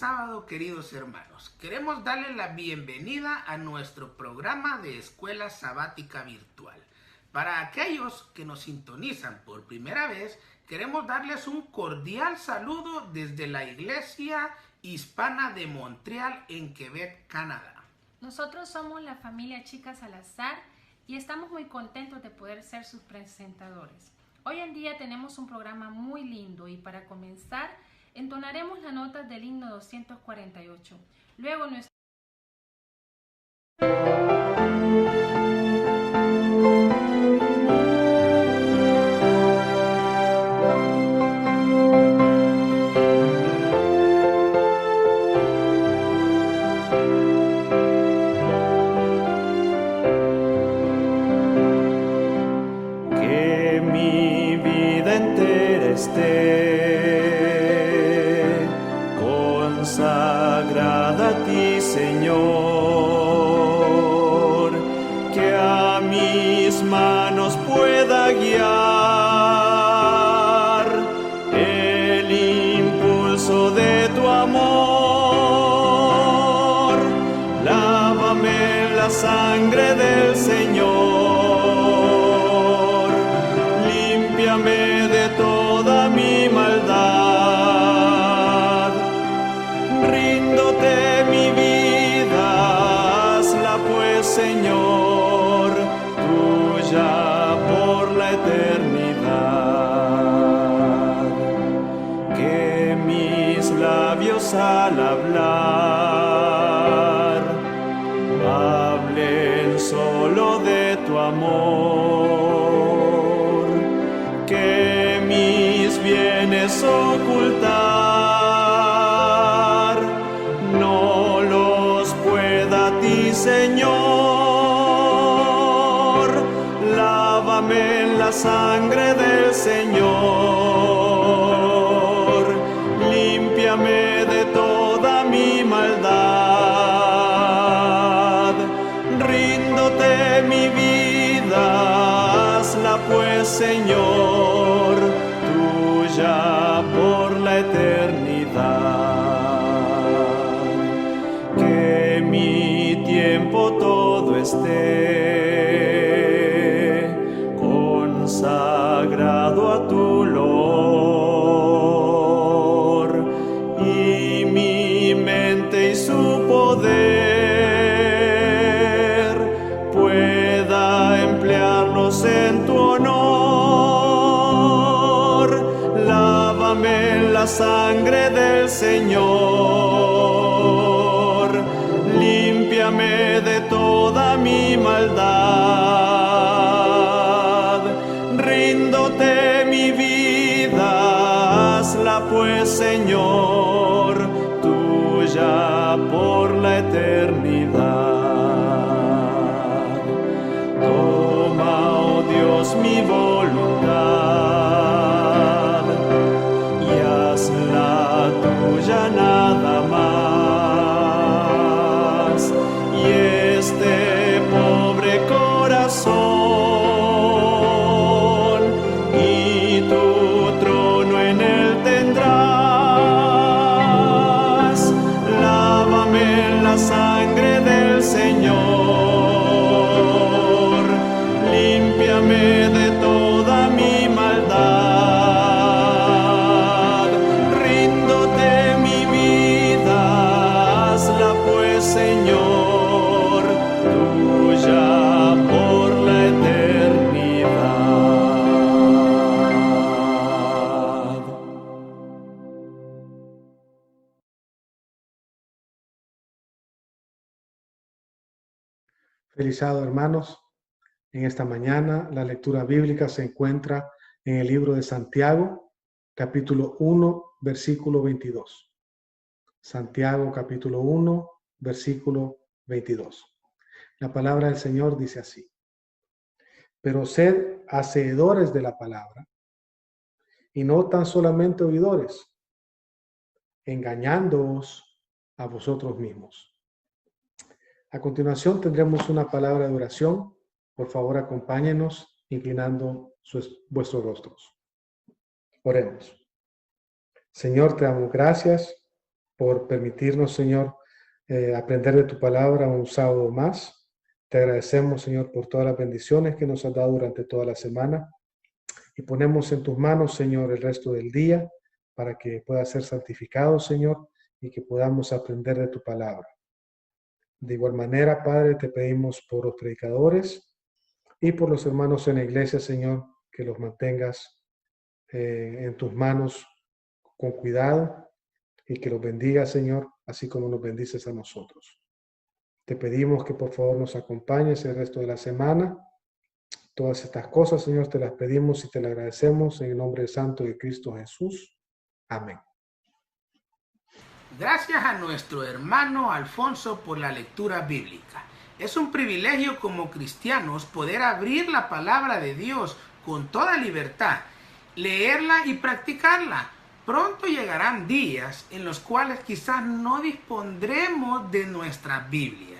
sábado, queridos hermanos. Queremos darles la bienvenida a nuestro programa de Escuela Sabática Virtual. Para aquellos que nos sintonizan por primera vez, queremos darles un cordial saludo desde la Iglesia Hispana de Montreal en Quebec, Canadá. Nosotros somos la familia Chica Salazar y estamos muy contentos de poder ser sus presentadores. Hoy en día tenemos un programa muy lindo y para comenzar entonaremos las notas del himno 248. Luego nuestro que mi vida entera esté consagrada a ti, Señor, que a mis manos pueda guiar el impulso de tu amor. Lávame en la sangre del Señor, límpiame de toda mi maldad. Ríndote mi vida, hazla pues, Señor, tuya por la eternidad. Que mis labios al hablar hablen solo de tu amor, que mis bienes ocultar no los pueda a ti, Señor. Lávame en la sangre del Señor, límpiame de toda mi maldad. Ríndote mi vida, hazla pues, Señor, tuya por la eternidad. Que mi tiempo todo esté consagrado a tu olor, y mi mente y su poder pueda emplearlos en tu honor. Lávame en la sangre del Señor, límpiame de toda mi maldad. Ríndote mi vida, hazla pues, Señor, tuya por la eternidad. Toma, oh Dios, mi voluntad y hazla tuya nada más. Y este pobre corazón y tu trono en él tendrás. Lávame en la sangre del Señor, límpiame de toda mi maldad. Ríndote mi vida, hazla pues, Señor, tuya por la eternidad. Feliz sábado, hermanos. En esta mañana la lectura bíblica se encuentra en el libro de Santiago, capítulo 1, versículo 22. Santiago, capítulo 1, versículo 22. La palabra del Señor dice así: pero sed hacedores de la palabra, y no tan solamente oidores, engañándoos a vosotros mismos. A continuación tendremos una palabra de oración. Por favor, acompáñenos inclinando vuestros rostros. Oremos. Señor, te damos gracias por permitirnos, Señor, aprender de tu palabra un sábado más. Te agradecemos, Señor, por todas las bendiciones que nos has dado durante toda la semana. Y ponemos en tus manos, Señor, el resto del día para que pueda ser santificado, Señor, y que podamos aprender de tu palabra. De igual manera, Padre, te pedimos por los predicadores y por los hermanos en la iglesia, Señor, que los mantengas en tus manos con cuidado y que los bendiga, Señor, así como nos bendices a nosotros. Te pedimos que por favor nos acompañes el resto de la semana. Todas estas cosas, Señor, te las pedimos y te las agradecemos en el nombre santo de Cristo Jesús. Amén. Gracias a nuestro hermano Alfonso por la lectura bíblica. Es un privilegio como cristianos poder abrir la palabra de Dios con toda libertad, leerla y practicarla. Pronto llegarán días en los cuales quizás no dispondremos de nuestra Biblia.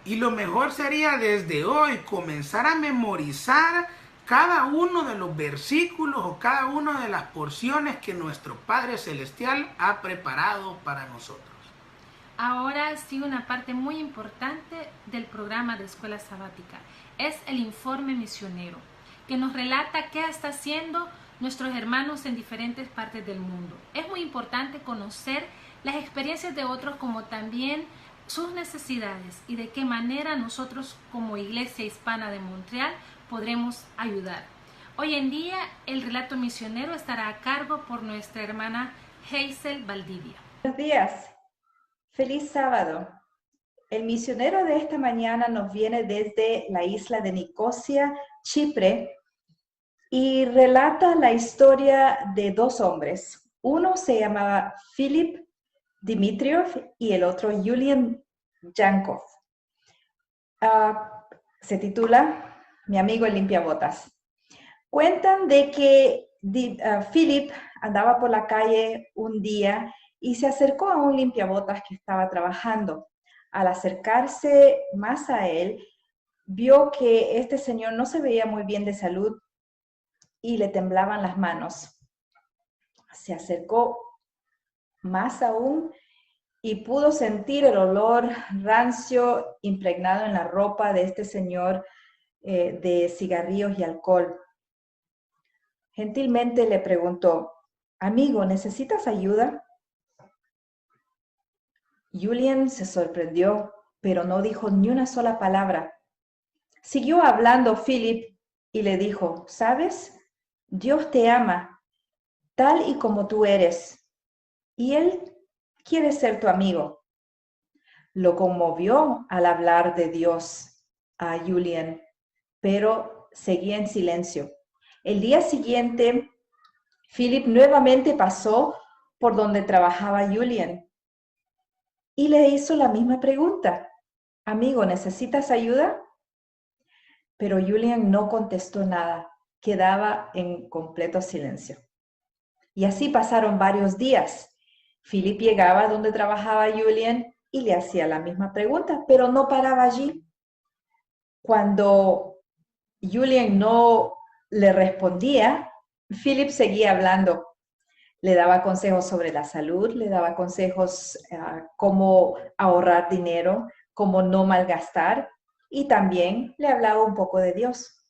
Y lo mejor sería desde hoy comenzar a memorizar cada uno de los versículos o cada una de las porciones que nuestro Padre Celestial ha preparado para nosotros. Ahora sí, una parte muy importante del programa de Escuela Sabática es el informe misionero, que nos relata qué está haciendo nuestros hermanos en diferentes partes del mundo. Es muy importante conocer las experiencias de otros, como también sus necesidades y de qué manera nosotros como Iglesia Hispana de Montreal podremos ayudar. Hoy en día el relato misionero estará a cargo por nuestra hermana Hazel Valdivia. Buenos días, feliz sábado. El misionero de esta mañana nos viene desde la isla de Nicosia, Chipre, y relata la historia de dos hombres. Uno se llamaba Philip Dimitriov y el otro Julian Jankov. Se titula Mi amigo el limpiabotas. Cuentan de que Philip andaba por la calle un día y se acercó a un limpiabotas que estaba trabajando. Al acercarse más a él, vio que este señor no se veía muy bien de salud y le temblaban las manos. Se acercó más aún y pudo sentir el olor rancio impregnado en la ropa de este señor de cigarrillos y alcohol. Gentilmente le preguntó: amigo, ¿necesitas ayuda? Julian se sorprendió, pero no dijo ni una sola palabra. Siguió hablando Philip y le dijo: ¿sabes? Dios te ama, tal y como tú eres, y Él quiere ser tu amigo. Lo conmovió al hablar de Dios a Julian, pero seguía en silencio. El día siguiente, Philip nuevamente pasó por donde trabajaba Julian y le hizo la misma pregunta: amigo, ¿necesitas ayuda? Pero Julian no contestó nada, quedaba en completo silencio. Y así pasaron varios días. Philip llegaba donde trabajaba Julian y le hacía la misma pregunta, pero no paraba allí. Cuando Julian no le respondía, Philip seguía hablando. Le daba consejos sobre la salud, le daba consejos cómo ahorrar dinero, cómo no malgastar, y también le hablaba un poco de Dios.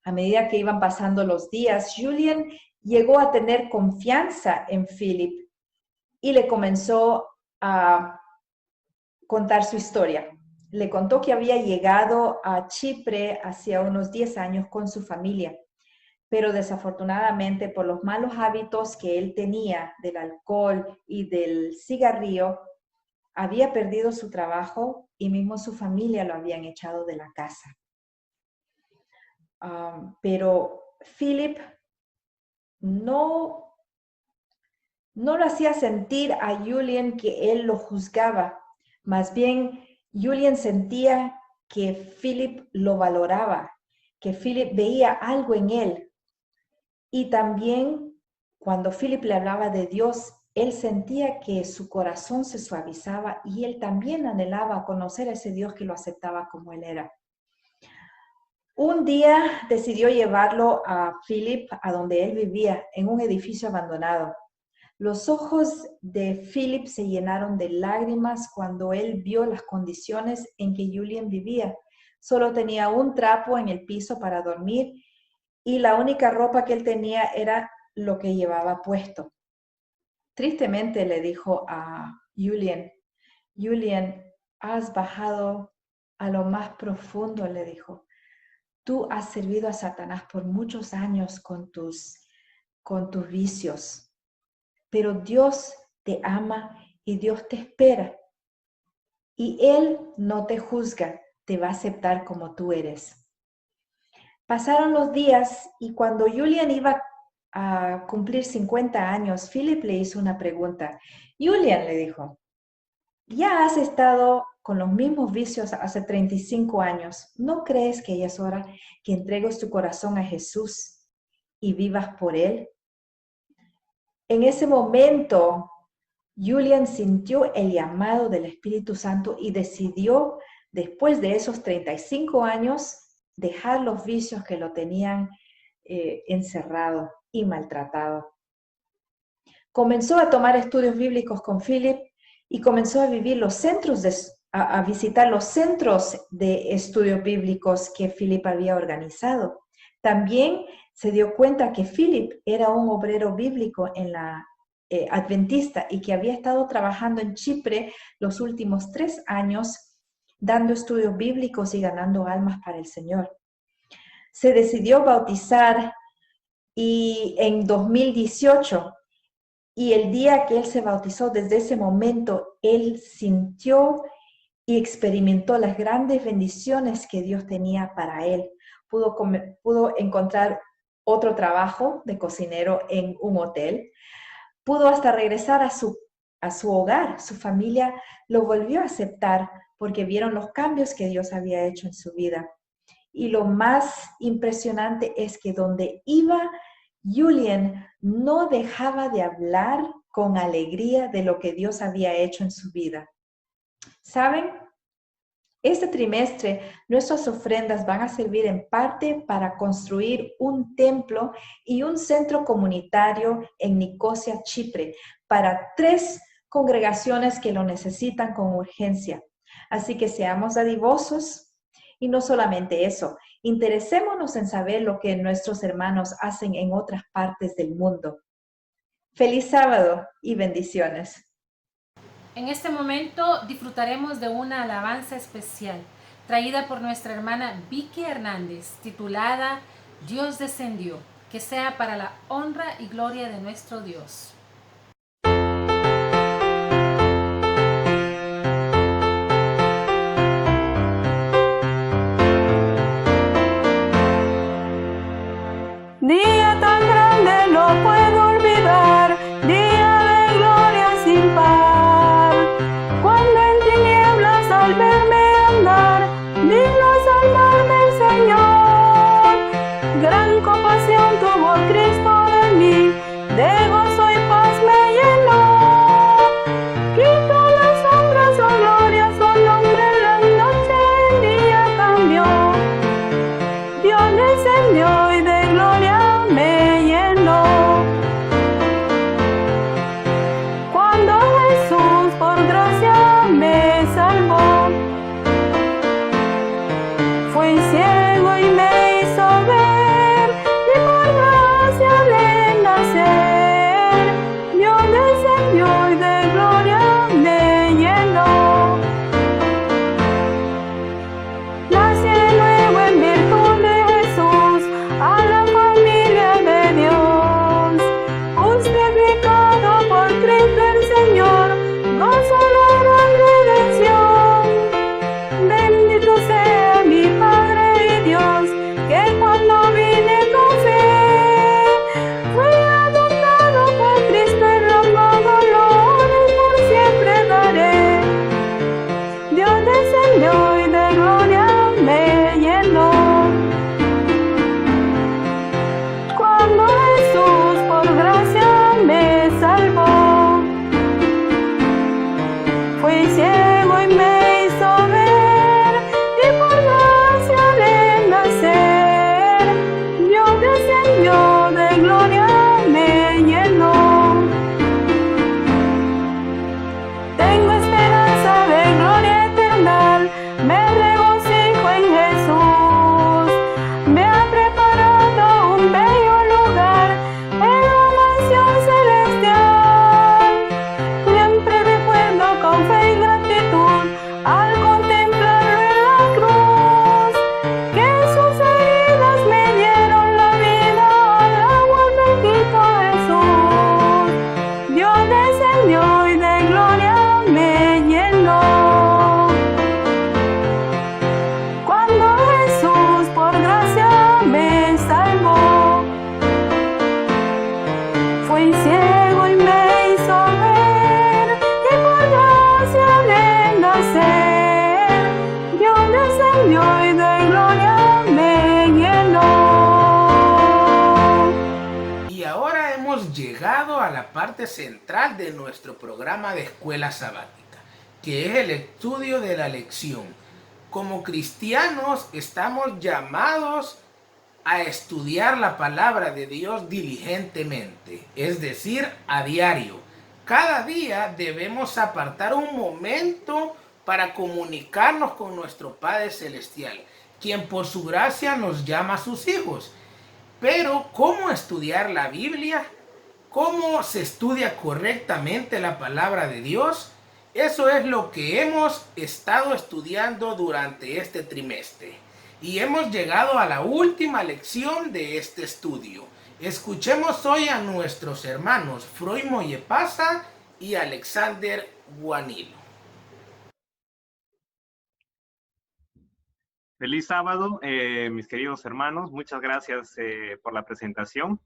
A medida que iban pasando los días, Julian llegó a tener confianza en Philip y le comenzó a contar su historia. Le contó que había llegado a Chipre hacía unos 10 años con su familia, pero desafortunadamente por los malos hábitos que él tenía del alcohol y del cigarrillo, había perdido su trabajo y mismo su familia lo habían echado de la casa. Pero Philip no lo hacía sentir a Julian que él lo juzgaba. Más bien, Julian sentía que Philip lo valoraba, que Philip veía algo en él. Y también, cuando Philip le hablaba de Dios, él sentía que su corazón se suavizaba y él también anhelaba conocer a ese Dios que lo aceptaba como él era. Un día decidió llevarlo a Philip a donde él vivía, en un edificio abandonado. Los ojos de Philip se llenaron de lágrimas cuando él vio las condiciones en que Julian vivía. Solo tenía un trapo en el piso para dormir y la única ropa que él tenía era lo que llevaba puesto. Tristemente le dijo a Julian, has bajado a lo más profundo, le dijo. Tú has servido a Satanás por muchos años con tus vicios, pero Dios te ama y Dios te espera. Y Él no te juzga, te va a aceptar como tú eres. Pasaron los días y cuando Julian iba a cumplir 50 años, Philip le hizo una pregunta. Julian, le dijo, ya has estado con los mismos vicios hace 35 años. ¿No crees que ya es hora que entregues tu corazón a Jesús y vivas por Él? En ese momento, Julian sintió el llamado del Espíritu Santo y decidió, después de esos 35 años, dejar los vicios que lo tenían encerrado y maltratado. Comenzó a tomar estudios bíblicos con Philip y comenzó a visitar los centros de estudios bíblicos que Philip había organizado. También se dio cuenta que Philip era un obrero bíblico en la adventista y que había estado trabajando en Chipre los últimos 3 años, dando estudios bíblicos y ganando almas para el Señor. Se decidió bautizar en 2018 y el día que él se bautizó, desde ese momento, él sintió y experimentó las grandes bendiciones que Dios tenía para él. Pudo encontrar otro trabajo de cocinero en un hotel. Pudo hasta regresar a su hogar. Su familia lo volvió a aceptar porque vieron los cambios que Dios había hecho en su vida. Y lo más impresionante es que donde iba, Julian no dejaba de hablar con alegría de lo que Dios había hecho en su vida. ¿Saben? Este trimestre, nuestras ofrendas van a servir en parte para construir un templo y un centro comunitario en Nicosia, Chipre, para 3 congregaciones que lo necesitan con urgencia. Así que seamos dadivosos y no solamente eso, interesémonos en saber lo que nuestros hermanos hacen en otras partes del mundo. Feliz sábado y bendiciones. En este momento disfrutaremos de una alabanza especial traída por nuestra hermana Vicky Hernández, titulada Dios descendió, que sea para la honra y gloria de nuestro Dios. Día tan grande no puedo olvidar, día de gloria sin par. Cuando en tinieblas al verme andar, digno es salvarme el Señor. Gran compasión tuvo Cristo de mí, de gozo y paz me llenó. Quitó las sombras, su gloria, su nombre en la noche, el día cambió. Dios descendió y de gloria me llenó. Cuando Jesús por gracia me salvó, fui ciego y me hizo ver, y por gracia de nacer, Dios descendió y de gloria me llenó. Nací de nuevo en virtud de Jesús, a la familia de Dios, justificado por Cristo el Señor, gozo la gran redención. Bendito sea mi Padre y Dios, que cuando vine con fe, fui adoptado por Cristo y rogado honores por siempre daré. Dios descendió y de gloria me llenó. Cuando Jesús por gracia me salvó, fui ciego y me hizo ver, y por gracia de nacer, Dios descendió de gloria me llenó. llegado a la parte central de nuestro programa de escuela sabática, que es el estudio de la lección. Como cristianos estamos llamados a estudiar la palabra de Dios diligentemente, es decir, a diario. Cada día debemos apartar un momento para comunicarnos con nuestro Padre Celestial, quien por su gracia nos llama a sus hijos. Pero, ¿cómo estudiar la Biblia? ¿Cómo se estudia correctamente la palabra de Dios? Eso es lo que hemos estado estudiando durante este trimestre. Y hemos llegado a la última lección de este estudio. Escuchemos hoy a nuestros hermanos Freud Moyepasa y Alexander Guanilo. Feliz sábado, mis queridos hermanos. Muchas gracias por la presentación.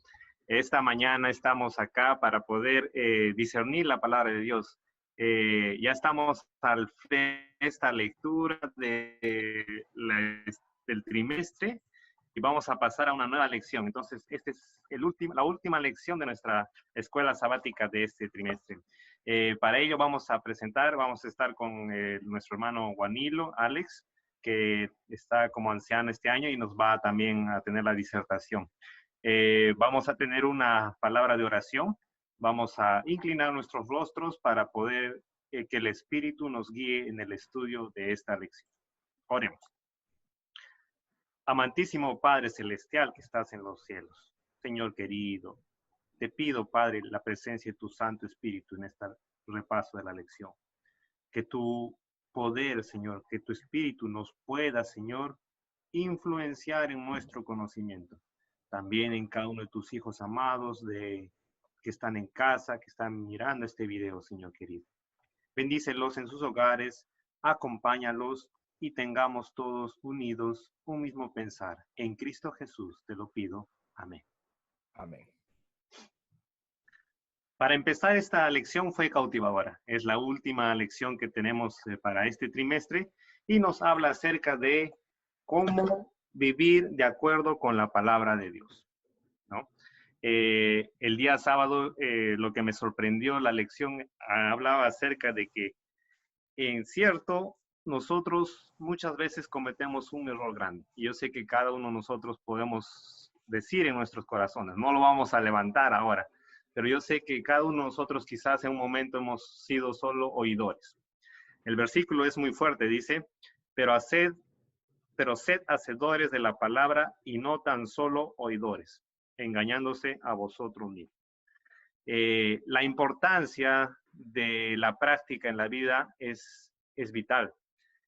Esta mañana estamos acá para poder discernir la palabra de Dios. Ya estamos al frente de esta lectura del trimestre y vamos a pasar a una nueva lección. Entonces, esta es la última lección de nuestra escuela sabática de este trimestre. Para ello vamos a estar con nuestro hermano Guanilo, Alex, que está como anciano este año y nos va también a tener la disertación. Vamos a tener una palabra de oración. Vamos a inclinar nuestros rostros para poder que el Espíritu nos guíe en el estudio de esta lección. Oremos. Amantísimo Padre Celestial que estás en los cielos, Señor querido, te pido, Padre, la presencia de tu Santo Espíritu en este repaso de la lección. Que tu poder, Señor, que tu Espíritu nos pueda, Señor, influenciar en nuestro conocimiento. También en cada uno de tus hijos amados que están en casa, que están mirando este video, Señor querido. Bendícelos en sus hogares, acompáñalos y tengamos todos unidos un mismo pensar. En Cristo Jesús te lo pido. Amén. Amén. Para empezar, esta lección fue cautivadora. Es la última lección que tenemos para este trimestre y nos habla acerca de cómo vivir de acuerdo con la palabra de Dios, ¿no? El día sábado, lo que me sorprendió, la lección hablaba acerca de que, en cierto, nosotros muchas veces cometemos un error grande. Y yo sé que cada uno de nosotros podemos decir en nuestros corazones, no lo vamos a levantar ahora, pero yo sé que cada uno de nosotros quizás en un momento hemos sido solo oidores. El versículo es muy fuerte, dice, pero sed hacedores de la palabra y no tan solo oidores, engañándose a vosotros mismos. La importancia de la práctica en la vida es vital.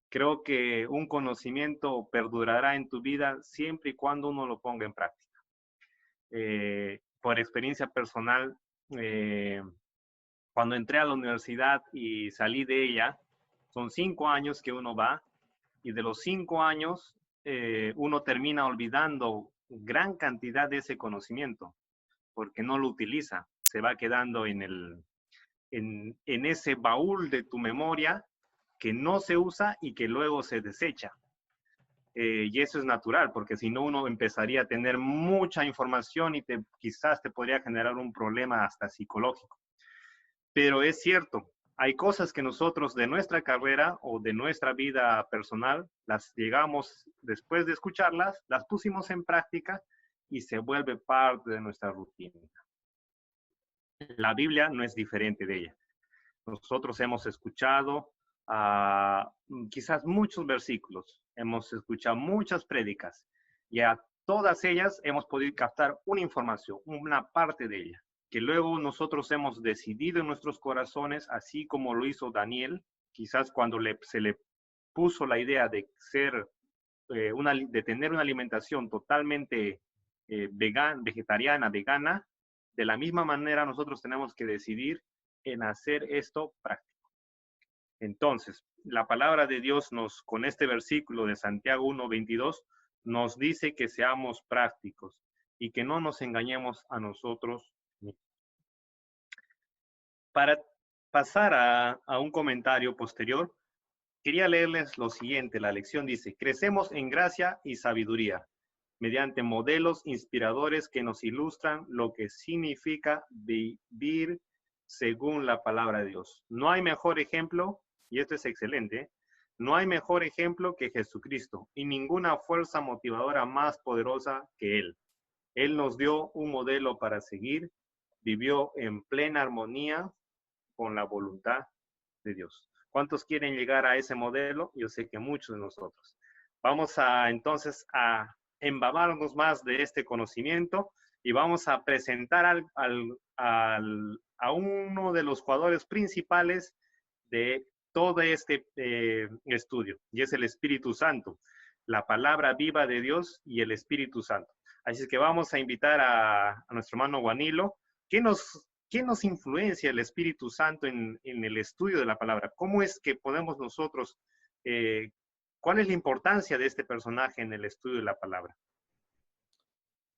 Creo que un conocimiento perdurará en tu vida siempre y cuando uno lo ponga en práctica. Por experiencia personal, cuando entré a la universidad y salí de ella, son 5 años que uno va, y de los 5 años uno termina olvidando gran cantidad de ese conocimiento, porque no lo utiliza, se va quedando en ese baúl de tu memoria que no se usa y que luego se desecha. Y eso es natural, porque si no uno empezaría a tener mucha información y quizás te podría generar un problema hasta psicológico. Pero es cierto, hay cosas que nosotros de nuestra carrera o de nuestra vida personal, las llegamos después de escucharlas, las pusimos en práctica y se vuelve parte de nuestra rutina. La Biblia no es diferente de ella. Nosotros hemos escuchado quizás muchos versículos, hemos escuchado muchas prédicas y a todas ellas hemos podido captar una información, una parte de ella, que luego nosotros hemos decidido en nuestros corazones, así como lo hizo Daniel, quizás cuando se le puso la idea de de tener una alimentación totalmente vegetariana, vegana, de la misma manera nosotros tenemos que decidir en hacer esto práctico. Entonces, la palabra de Dios con este versículo de Santiago 1:22, nos dice que seamos prácticos y que no nos engañemos a nosotros mismos. Para pasar a un comentario posterior, quería leerles lo siguiente. La lección dice, crecemos en gracia y sabiduría. mediante modelos inspiradores que nos ilustran lo que significa vivir según la palabra de Dios. No hay mejor ejemplo, y esto es excelente, no hay mejor ejemplo que Jesucristo y ninguna fuerza motivadora más poderosa que Él. Él nos dio un modelo para seguir, vivió en plena armonía con la voluntad de Dios. ¿Cuántos quieren llegar a ese modelo? Yo sé que muchos de nosotros. Vamos entonces a embamarnos más de este conocimiento y vamos a presentar a uno de los jugadores principales de todo este estudio, y es el Espíritu Santo, la palabra viva de Dios y el Espíritu Santo. Así es que vamos a invitar a nuestro hermano Juanilo. ¿Qué nos influencia el Espíritu Santo en el estudio de la palabra? ¿Cómo es que podemos nosotros, cuál es la importancia de este personaje en el estudio de la palabra?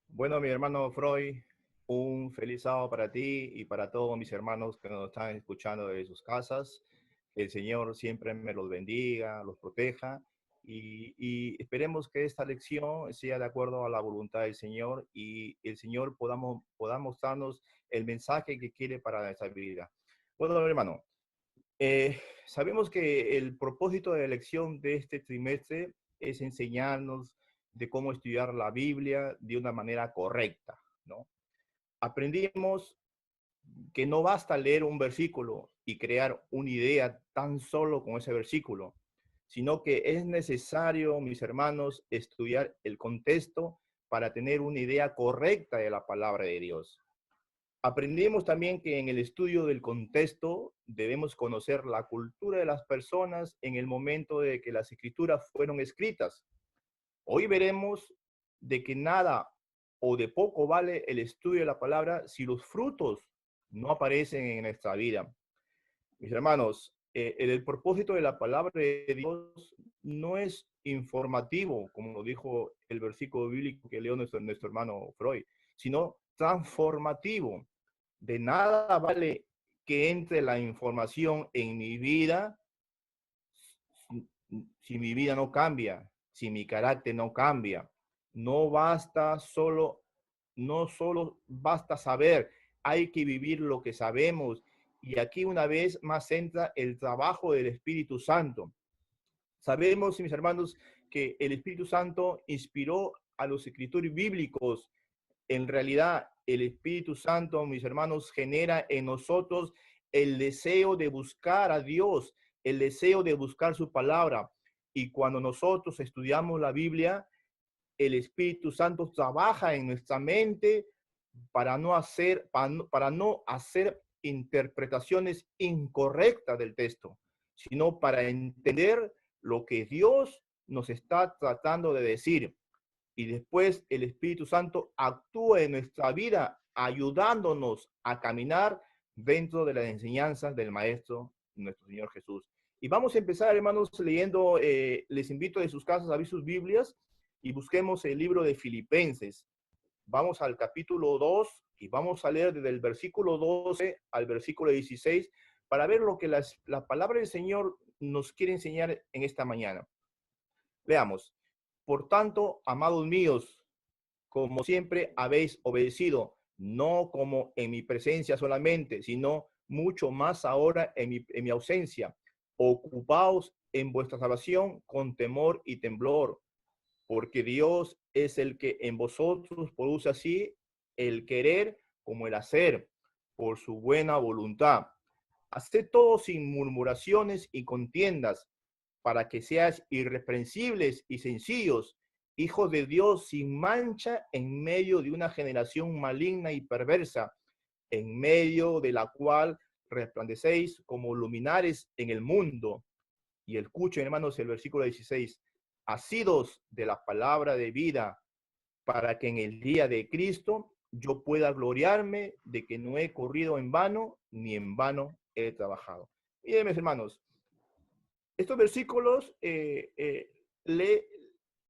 Bueno, mi hermano Freud, un feliz sábado para ti y para todos mis hermanos que nos están escuchando desde sus casas. Que el Señor siempre me los bendiga, los proteja y esperemos que esta lección sea de acuerdo a la voluntad del Señor y el Señor podamos darnos el mensaje que quiere para nuestra vida. Bueno, hermano, sabemos que el propósito de la lección de este trimestre es enseñarnos de cómo estudiar la Biblia de una manera correcta, ¿no? Aprendimos que no basta leer un versículo y crear una idea tan solo con ese versículo, sino que es necesario, mis hermanos, estudiar el contexto para tener una idea correcta de la palabra de Dios. Aprendimos también que en el estudio del contexto debemos conocer la cultura de las personas en el momento de que las escrituras fueron escritas. Hoy veremos de que nada o de poco vale el estudio de la palabra si los frutos no aparecen en nuestra vida. Mis hermanos, el propósito de la palabra de Dios no es informativo, como lo dijo el versículo bíblico que leo nuestro hermano Freud, sino transformativo. De nada vale que entre la información en mi vida si mi vida no cambia, si mi carácter no cambia. No solo basta saber, hay que vivir lo que sabemos. Y aquí una vez más entra el trabajo del Espíritu Santo. Sabemos, mis hermanos, que el Espíritu Santo inspiró a los escritores bíblicos. En realidad, el Espíritu Santo, mis hermanos, genera en nosotros el deseo de buscar a Dios, el deseo de buscar su palabra. Y cuando nosotros estudiamos la Biblia, el Espíritu Santo trabaja en nuestra mente para no hacer interpretaciones incorrectas del texto, sino para entender lo que Dios nos está tratando de decir. Y después el Espíritu Santo actúa en nuestra vida, ayudándonos a caminar dentro de las enseñanzas del Maestro, nuestro Señor Jesús. Y vamos a empezar, hermanos, leyendo, les invito de sus casas a abrir sus Biblias y busquemos el libro de Filipenses. Vamos al capítulo 2 y vamos a leer desde el versículo 12 al versículo 16 para ver lo que la palabra del Señor nos quiere enseñar en esta mañana. Leamos. Por tanto, amados míos, como siempre habéis obedecido, no como en mi presencia solamente, sino mucho más ahora en mi ausencia. Ocupaos en vuestra salvación con temor y temblor, porque Dios es el que en vosotros produce así el querer como el hacer, por su buena voluntad. Haced todo sin murmuraciones y contiendas, para que seáis irreprensibles y sencillos, hijos de Dios sin mancha en medio de una generación maligna y perversa, en medio de la cual resplandecéis como luminares en el mundo. Y escuchen, hermanos, el versículo 16. Asidos de la palabra de vida, para que en el día de Cristo yo pueda gloriarme de que no he corrido en vano, ni en vano he trabajado. Miren, mis hermanos, estos versículos le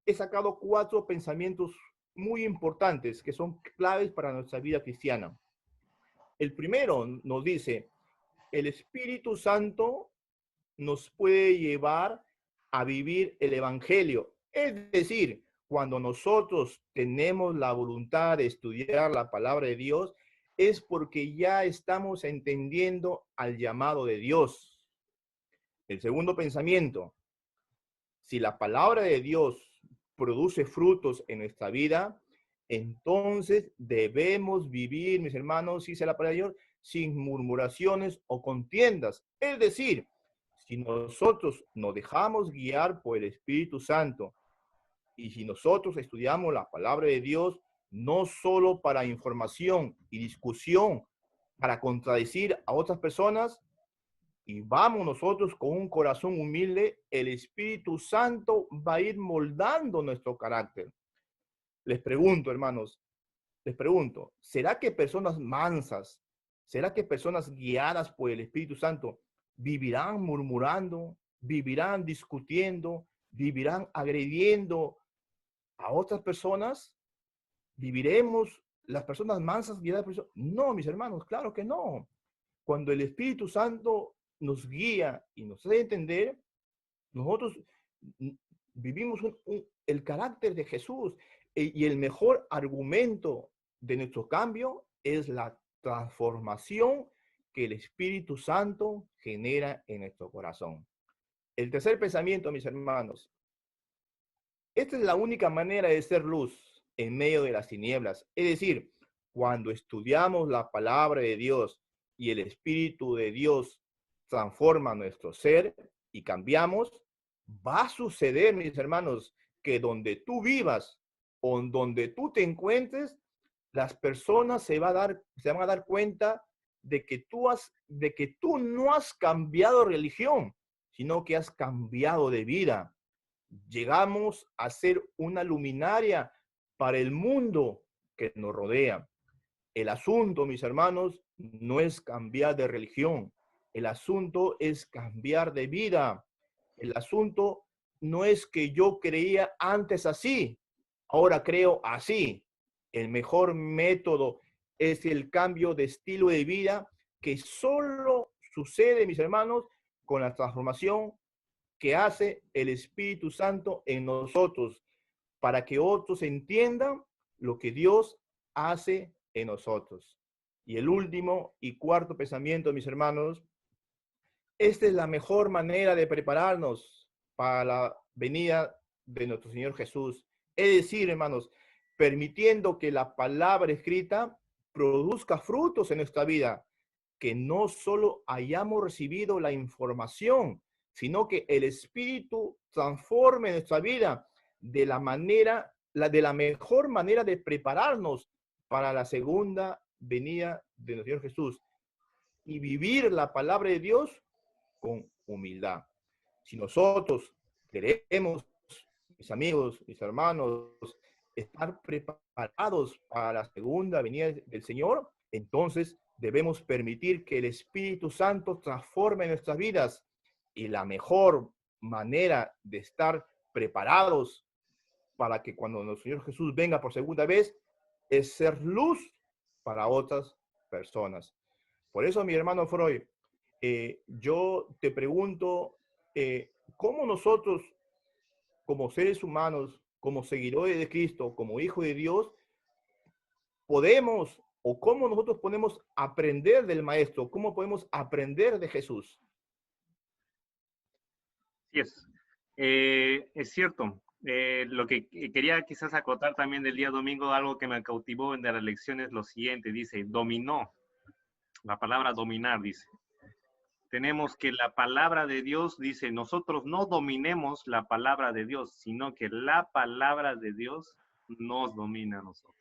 he sacado 4 pensamientos muy importantes que son claves para nuestra vida cristiana. El primero nos dice, el Espíritu Santo nos puede llevar a vivir el Evangelio. Es decir, cuando nosotros tenemos la voluntad de estudiar la palabra de Dios, es porque ya estamos entendiendo al llamado de Dios. El segundo pensamiento, si la palabra de Dios produce frutos en nuestra vida, entonces debemos vivir, mis hermanos, dice la palabra de Dios, sin murmuraciones o contiendas. Es decir, si nosotros nos dejamos guiar por el Espíritu Santo y si nosotros estudiamos la palabra de Dios, no solo para información y discusión, para contradecir a otras personas, y vamos nosotros con un corazón humilde, el Espíritu Santo va a ir moldando nuestro carácter. Les pregunto, hermanos, les pregunto, ¿será que personas mansas, será que personas guiadas por el Espíritu Santo vivirán murmurando, vivirán discutiendo, vivirán agrediendo a otras personas? ¿Viviremos las personas mansas guiadas por eso? No, mis hermanos, claro que no. Cuando el Espíritu Santo nos guía y nos hace entender, nosotros vivimos el carácter de Jesús. Y el mejor argumento de nuestro cambio es la transformación que el Espíritu Santo genera en nuestro corazón. El tercer pensamiento, mis hermanos, esta es la única manera de ser luz en medio de las tinieblas. Es decir, cuando estudiamos la palabra de Dios y el Espíritu de Dios transforma nuestro ser y cambiamos, va a suceder, mis hermanos, que donde tú vivas o donde tú te encuentres, las personas se van a dar cuenta de que tú no has cambiado religión, sino que has cambiado de vida. Llegamos a ser una luminaria para el mundo que nos rodea. El asunto, mis hermanos, no es cambiar de religión. El asunto es cambiar de vida. El asunto no es que yo creía antes así, ahora creo así. El mejor método es el cambio de estilo de vida que solo sucede, mis hermanos, con la transformación que hace el Espíritu Santo en nosotros, para que otros entiendan lo que Dios hace en nosotros. Y el último y cuarto pensamiento, mis hermanos, esta es la mejor manera de prepararnos para la venida de nuestro Señor Jesús. Es decir, hermanos, permitiendo que la palabra escrita produzca frutos en nuestra vida, que no solo hayamos recibido la información, sino que el Espíritu transforme nuestra vida de la mejor manera de prepararnos para la segunda venida de nuestro Señor Jesús y vivir la palabra de Dios con humildad. Si nosotros queremos, mis amigos, mis hermanos, estar preparados para la segunda venida del Señor, entonces debemos permitir que el Espíritu Santo transforme nuestras vidas. Y la mejor manera de estar preparados para que cuando nuestro Señor Jesús venga por segunda vez es ser luz para otras personas. Por eso, mi hermano Freud, yo te pregunto, ¿cómo nosotros, como seres humanos, como seguidores de Cristo, como hijos de Dios, podemos, o cómo nosotros podemos aprender del Maestro, cómo podemos aprender de Jesús? Sí, es cierto. Lo que quería quizás acotar también del día domingo, algo que me cautivó de la lección es lo siguiente, dice, dominó, la palabra dominar, dice. Tenemos que la palabra de Dios, dice, nosotros no dominemos la palabra de Dios, sino que la palabra de Dios nos domina a nosotros.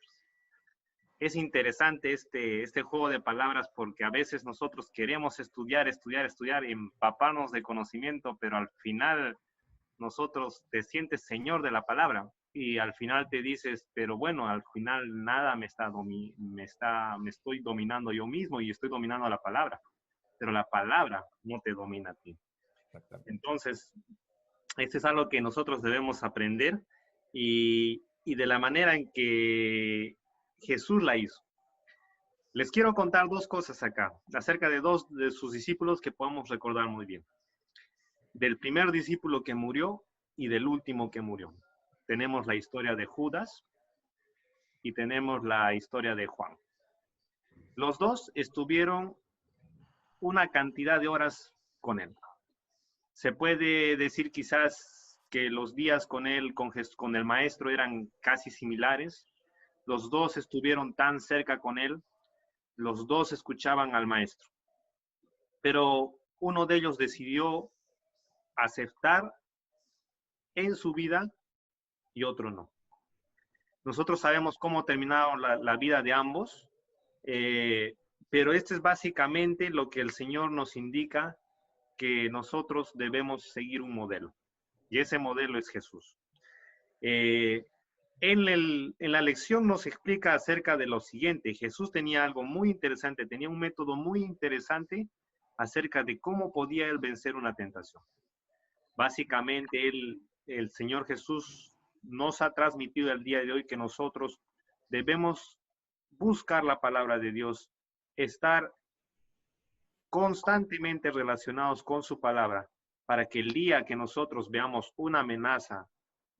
Es interesante este juego de palabras porque a veces nosotros queremos estudiar y empaparnos de conocimiento, pero al final nosotros te sientes señor de la palabra y al final te dices, pero bueno, al final nada me estoy dominando yo mismo y estoy dominando la palabra, pero la palabra no te domina a ti. Entonces, esto es algo que nosotros debemos aprender y de la manera en que Jesús la hizo. Les quiero contar dos cosas acá, acerca de dos de sus discípulos que podemos recordar muy bien. Del primer discípulo que murió y del último que murió. tenemos la historia de Judas y tenemos la historia de Juan. Los dos estuvieron una cantidad de horas con él. Se puede decir quizás que los días con él, con el maestro, eran casi similares. Los dos estuvieron tan cerca con él, los dos escuchaban al maestro. Pero uno de ellos decidió aceptar en su vida y otro no. Nosotros sabemos cómo terminaron la vida de ambos, pero este es básicamente lo que el Señor nos indica, que nosotros debemos seguir un modelo, y ese modelo es Jesús. En la lección nos explica acerca de lo siguiente. Jesús tenía algo muy interesante, tenía un método muy interesante acerca de cómo podía él vencer una tentación. Básicamente, el Señor Jesús nos ha transmitido el día de hoy que nosotros debemos buscar la palabra de Dios, estar constantemente relacionados con su palabra, para que el día que nosotros veamos una amenaza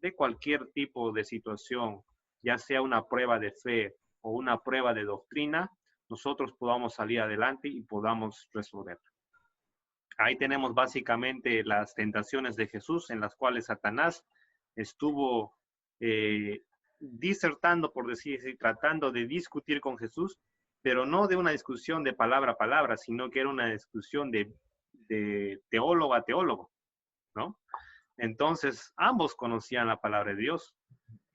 de cualquier tipo de situación, ya sea una prueba de fe o una prueba de doctrina, nosotros podamos salir adelante y podamos resolverla. Ahí tenemos básicamente las tentaciones de Jesús, en las cuales Satanás estuvo disertando, por decir así, tratando de discutir con Jesús, pero no de una discusión de palabra a palabra, sino que era una discusión de teólogo a teólogo, ¿no? Entonces, ambos conocían la palabra de Dios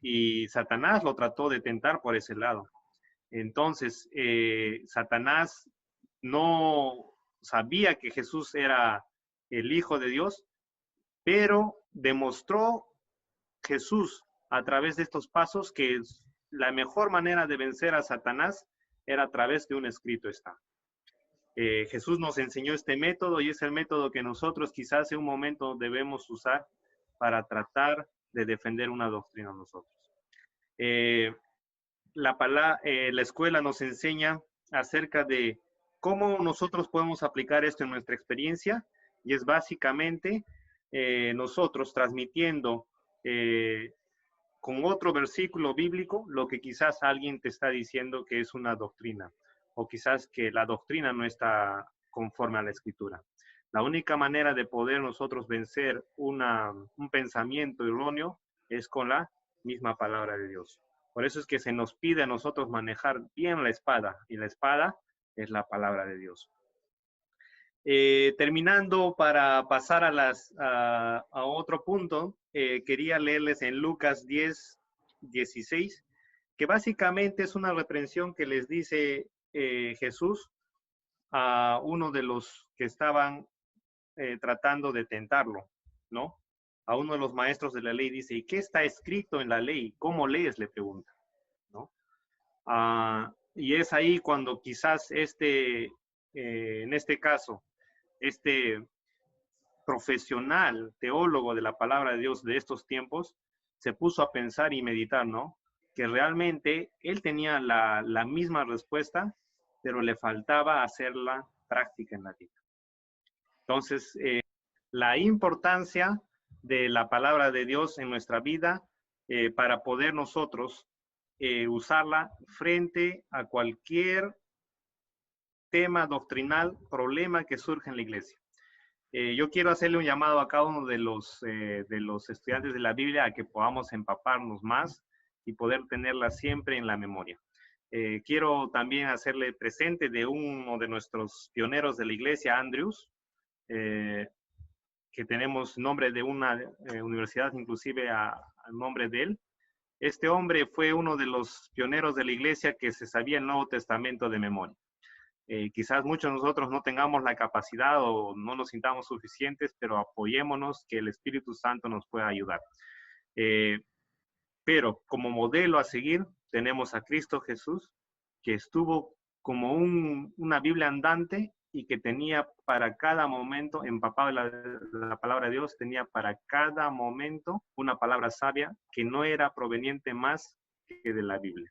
y Satanás lo trató de tentar por ese lado. Entonces, Satanás no sabía que Jesús era el Hijo de Dios, pero demostró Jesús a través de estos pasos que la mejor manera de vencer a Satanás era a través de un escrito está. Jesús nos enseñó este método y es el método que nosotros quizás en un momento debemos usar para tratar de defender una doctrina nosotros. La escuela nos enseña acerca de cómo nosotros podemos aplicar esto en nuestra experiencia, y es básicamente nosotros transmitiendo con otro versículo bíblico lo que quizás alguien te está diciendo que es una doctrina, o quizás que la doctrina no está conforme a la Escritura. La única manera de poder nosotros vencer un pensamiento erróneo es con la misma palabra de Dios. Por eso es que se nos pide a nosotros manejar bien la espada, y la espada es la palabra de Dios. Terminando, para pasar a otro punto, quería leerles en Lucas 10:16, que básicamente es una reprensión que les dice Jesús a uno de los que estaban tratando de tentarlo, ¿no? A uno de los maestros de la ley dice, ¿y qué está escrito en la ley? ¿Cómo lees? Le pregunta, ¿no? Y es ahí cuando quizás en este caso, este profesional teólogo de la palabra de Dios de estos tiempos se puso a pensar y meditar, ¿no? Que realmente él tenía la misma respuesta, pero le faltaba hacerla práctica en la vida. Entonces, la importancia de la palabra de Dios en nuestra vida para poder nosotros usarla frente a cualquier tema doctrinal, problema que surge en la iglesia. Yo quiero hacerle un llamado a cada uno de los estudiantes de la Biblia a que podamos empaparnos más y poder tenerla siempre en la memoria. Quiero también hacerle presente de uno de nuestros pioneros de la iglesia, Andrews, que tenemos nombre de una universidad, inclusive al nombre de él. Este hombre fue uno de los pioneros de la iglesia que se sabía el Nuevo Testamento de memoria. Quizás muchos de nosotros no tengamos la capacidad o no nos sintamos suficientes, pero apoyémonos que el Espíritu Santo nos pueda ayudar. Pero como modelo a seguir tenemos a Cristo Jesús, que estuvo como una Biblia andante y que tenía para cada momento, empapado de la palabra de Dios, tenía para cada momento una palabra sabia que no era proveniente más que de la Biblia.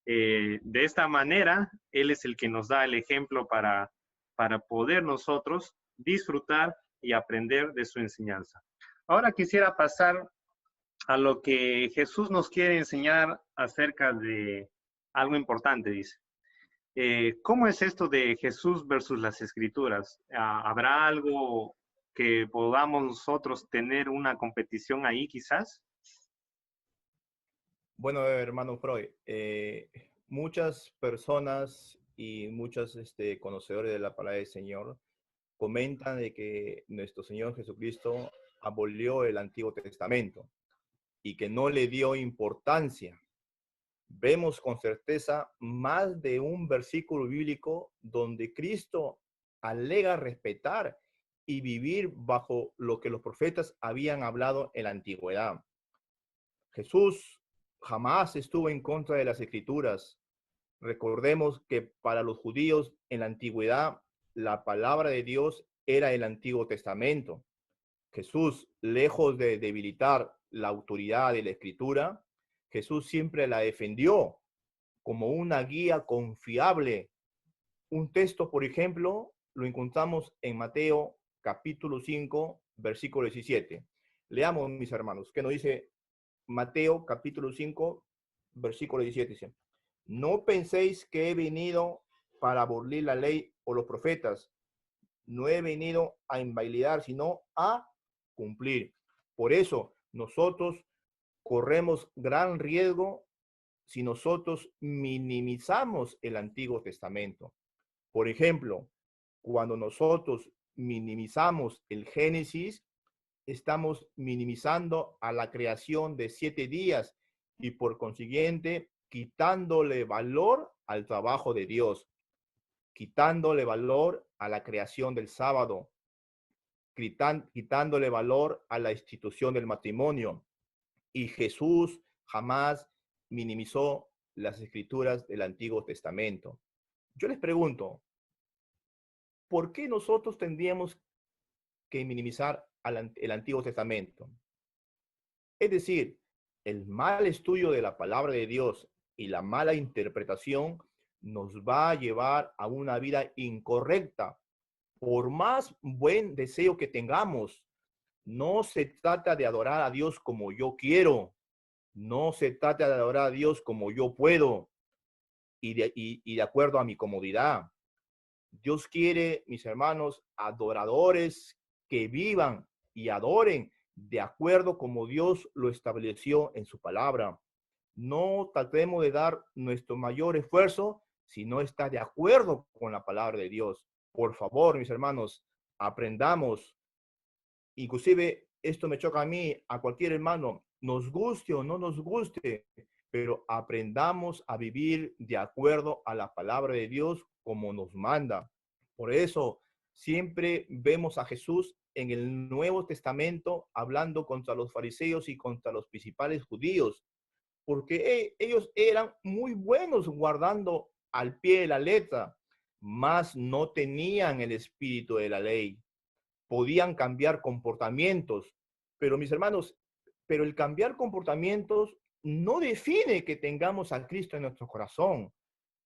De esta manera, Él es el que nos da el ejemplo para poder nosotros disfrutar y aprender de su enseñanza. Ahora quisiera pasar a lo que Jesús nos quiere enseñar acerca de algo importante, dice. ¿Cómo es esto de Jesús versus las Escrituras? ¿Habrá algo que podamos nosotros tener una competición ahí quizás? Bueno, hermano Freud, muchas personas y muchos conocedores de la palabra del Señor comentan de que nuestro Señor Jesucristo abolió el Antiguo Testamento y que no le dio importancia. Vemos con certeza más de un versículo bíblico donde Cristo alega respetar y vivir bajo lo que los profetas habían hablado en la antigüedad. Jesús jamás estuvo en contra de las Escrituras. Recordemos que para los judíos en la antigüedad la palabra de Dios era el Antiguo Testamento. Jesús, lejos de debilitar la autoridad de la Escritura, Jesús siempre la defendió como una guía confiable. Un texto, por ejemplo, lo encontramos en Mateo capítulo 5, versículo 17. Leamos, mis hermanos, que nos dice Mateo capítulo 5, versículo 17. Dice, no penséis que he venido para abolir la ley o los profetas. No he venido a invalidar, sino a cumplir. Por eso nosotros corremos gran riesgo si nosotros minimizamos el Antiguo Testamento. Por ejemplo, cuando nosotros minimizamos el Génesis, estamos minimizando a la creación de 7 días y por consiguiente quitándole valor al trabajo de Dios, quitándole valor a la creación del sábado, quitándole valor a la institución del matrimonio. Y Jesús jamás minimizó las escrituras del Antiguo Testamento. Yo les pregunto, ¿por qué nosotros tendríamos que minimizar el Antiguo Testamento? Es decir, el mal estudio de la palabra de Dios y la mala interpretación nos va a llevar a una vida incorrecta. Por más buen deseo que tengamos, no se trata de adorar a Dios como yo quiero. No se trata de adorar a Dios como yo puedo y de acuerdo a mi comodidad. Dios quiere, mis hermanos, adoradores que vivan y adoren de acuerdo como Dios lo estableció en su palabra. No tratemos de dar nuestro mayor esfuerzo si no está de acuerdo con la palabra de Dios. Por favor, mis hermanos, aprendamos. Inclusive, esto me choca a mí, a cualquier hermano, nos guste o no nos guste, pero aprendamos a vivir de acuerdo a la palabra de Dios como nos manda. Por eso, siempre vemos a Jesús en el Nuevo Testamento hablando contra los fariseos y contra los principales judíos, porque ellos eran muy buenos guardando al pie de la letra, mas no tenían el espíritu de la ley. Podían cambiar comportamientos, pero mis hermanos, pero el cambiar comportamientos no define que tengamos a Cristo en nuestro corazón.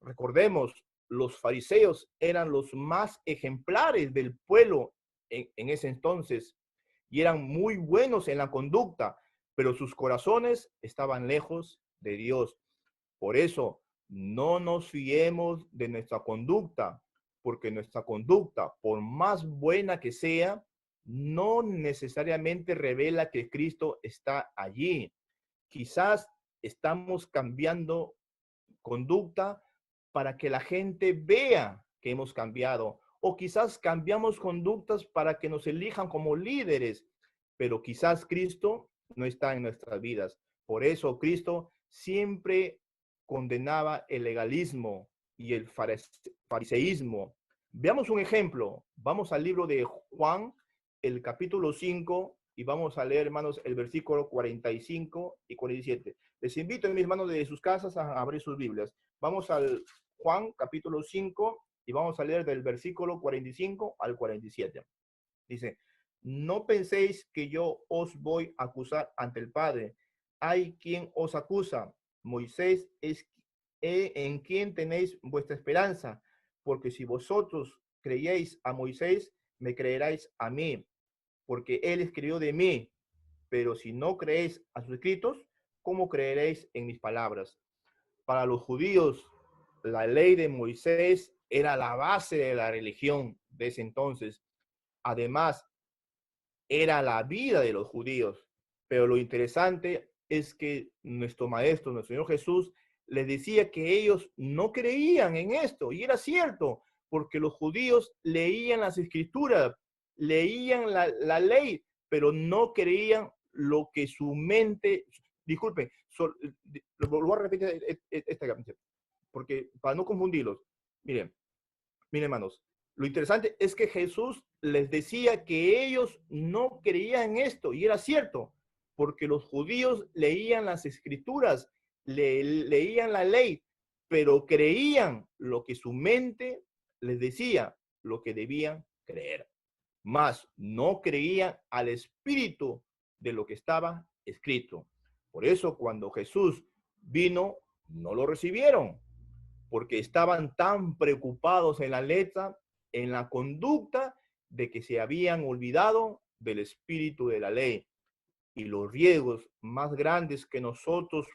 Recordemos, los fariseos eran los más ejemplares del pueblo en ese entonces y eran muy buenos en la conducta, pero sus corazones estaban lejos de Dios. Por eso, no nos fiemos de nuestra conducta, porque nuestra conducta, por más buena que sea, no necesariamente revela que Cristo está allí. Quizás estamos cambiando conducta para que la gente vea que hemos cambiado, o quizás cambiamos conductas para que nos elijan como líderes, pero quizás Cristo no está en nuestras vidas. Por eso Cristo siempre condenaba el legalismo y el fariseísmo. Veamos un ejemplo. Vamos al libro de Juan, el capítulo 5, y vamos a leer, hermanos, el versículo 45 y 47. Les invito, mis hermanos, de sus casas a abrir sus Biblias. Vamos al Juan, capítulo 5, y vamos a leer del versículo 45 al 47. Dice, no penséis que yo os voy a acusar ante el Padre. Hay quien os acusa. Moisés es en quien tenéis vuestra esperanza, porque si vosotros creéis a Moisés, me creeráis a mí, porque él escribió de mí. pero si no creéis a sus escritos, ¿cómo creeréis en mis palabras? Para los judíos, la ley de Moisés era la base de la religión de ese entonces. Además, era la vida de los judíos. Pero lo interesante es que nuestro maestro, nuestro Señor Jesús, les decía que ellos no creían en esto. Y era cierto, porque los judíos leían las escrituras, leían la ley, pero no creían lo que su mente... Disculpen, lo voy a repetir esta, porque para no confundirlos. Miren, hermanos, lo interesante es que Jesús les decía que ellos no creían en esto, y era cierto, porque los judíos leían las escrituras, leían la ley, pero creían lo que su mente les decía, lo que debían creer. Mas no creían al espíritu de lo que estaba escrito. Por eso cuando Jesús vino, no lo recibieron, porque estaban tan preocupados en la letra, en la conducta, de que se habían olvidado del espíritu de la ley. Y los riesgos más grandes que nosotros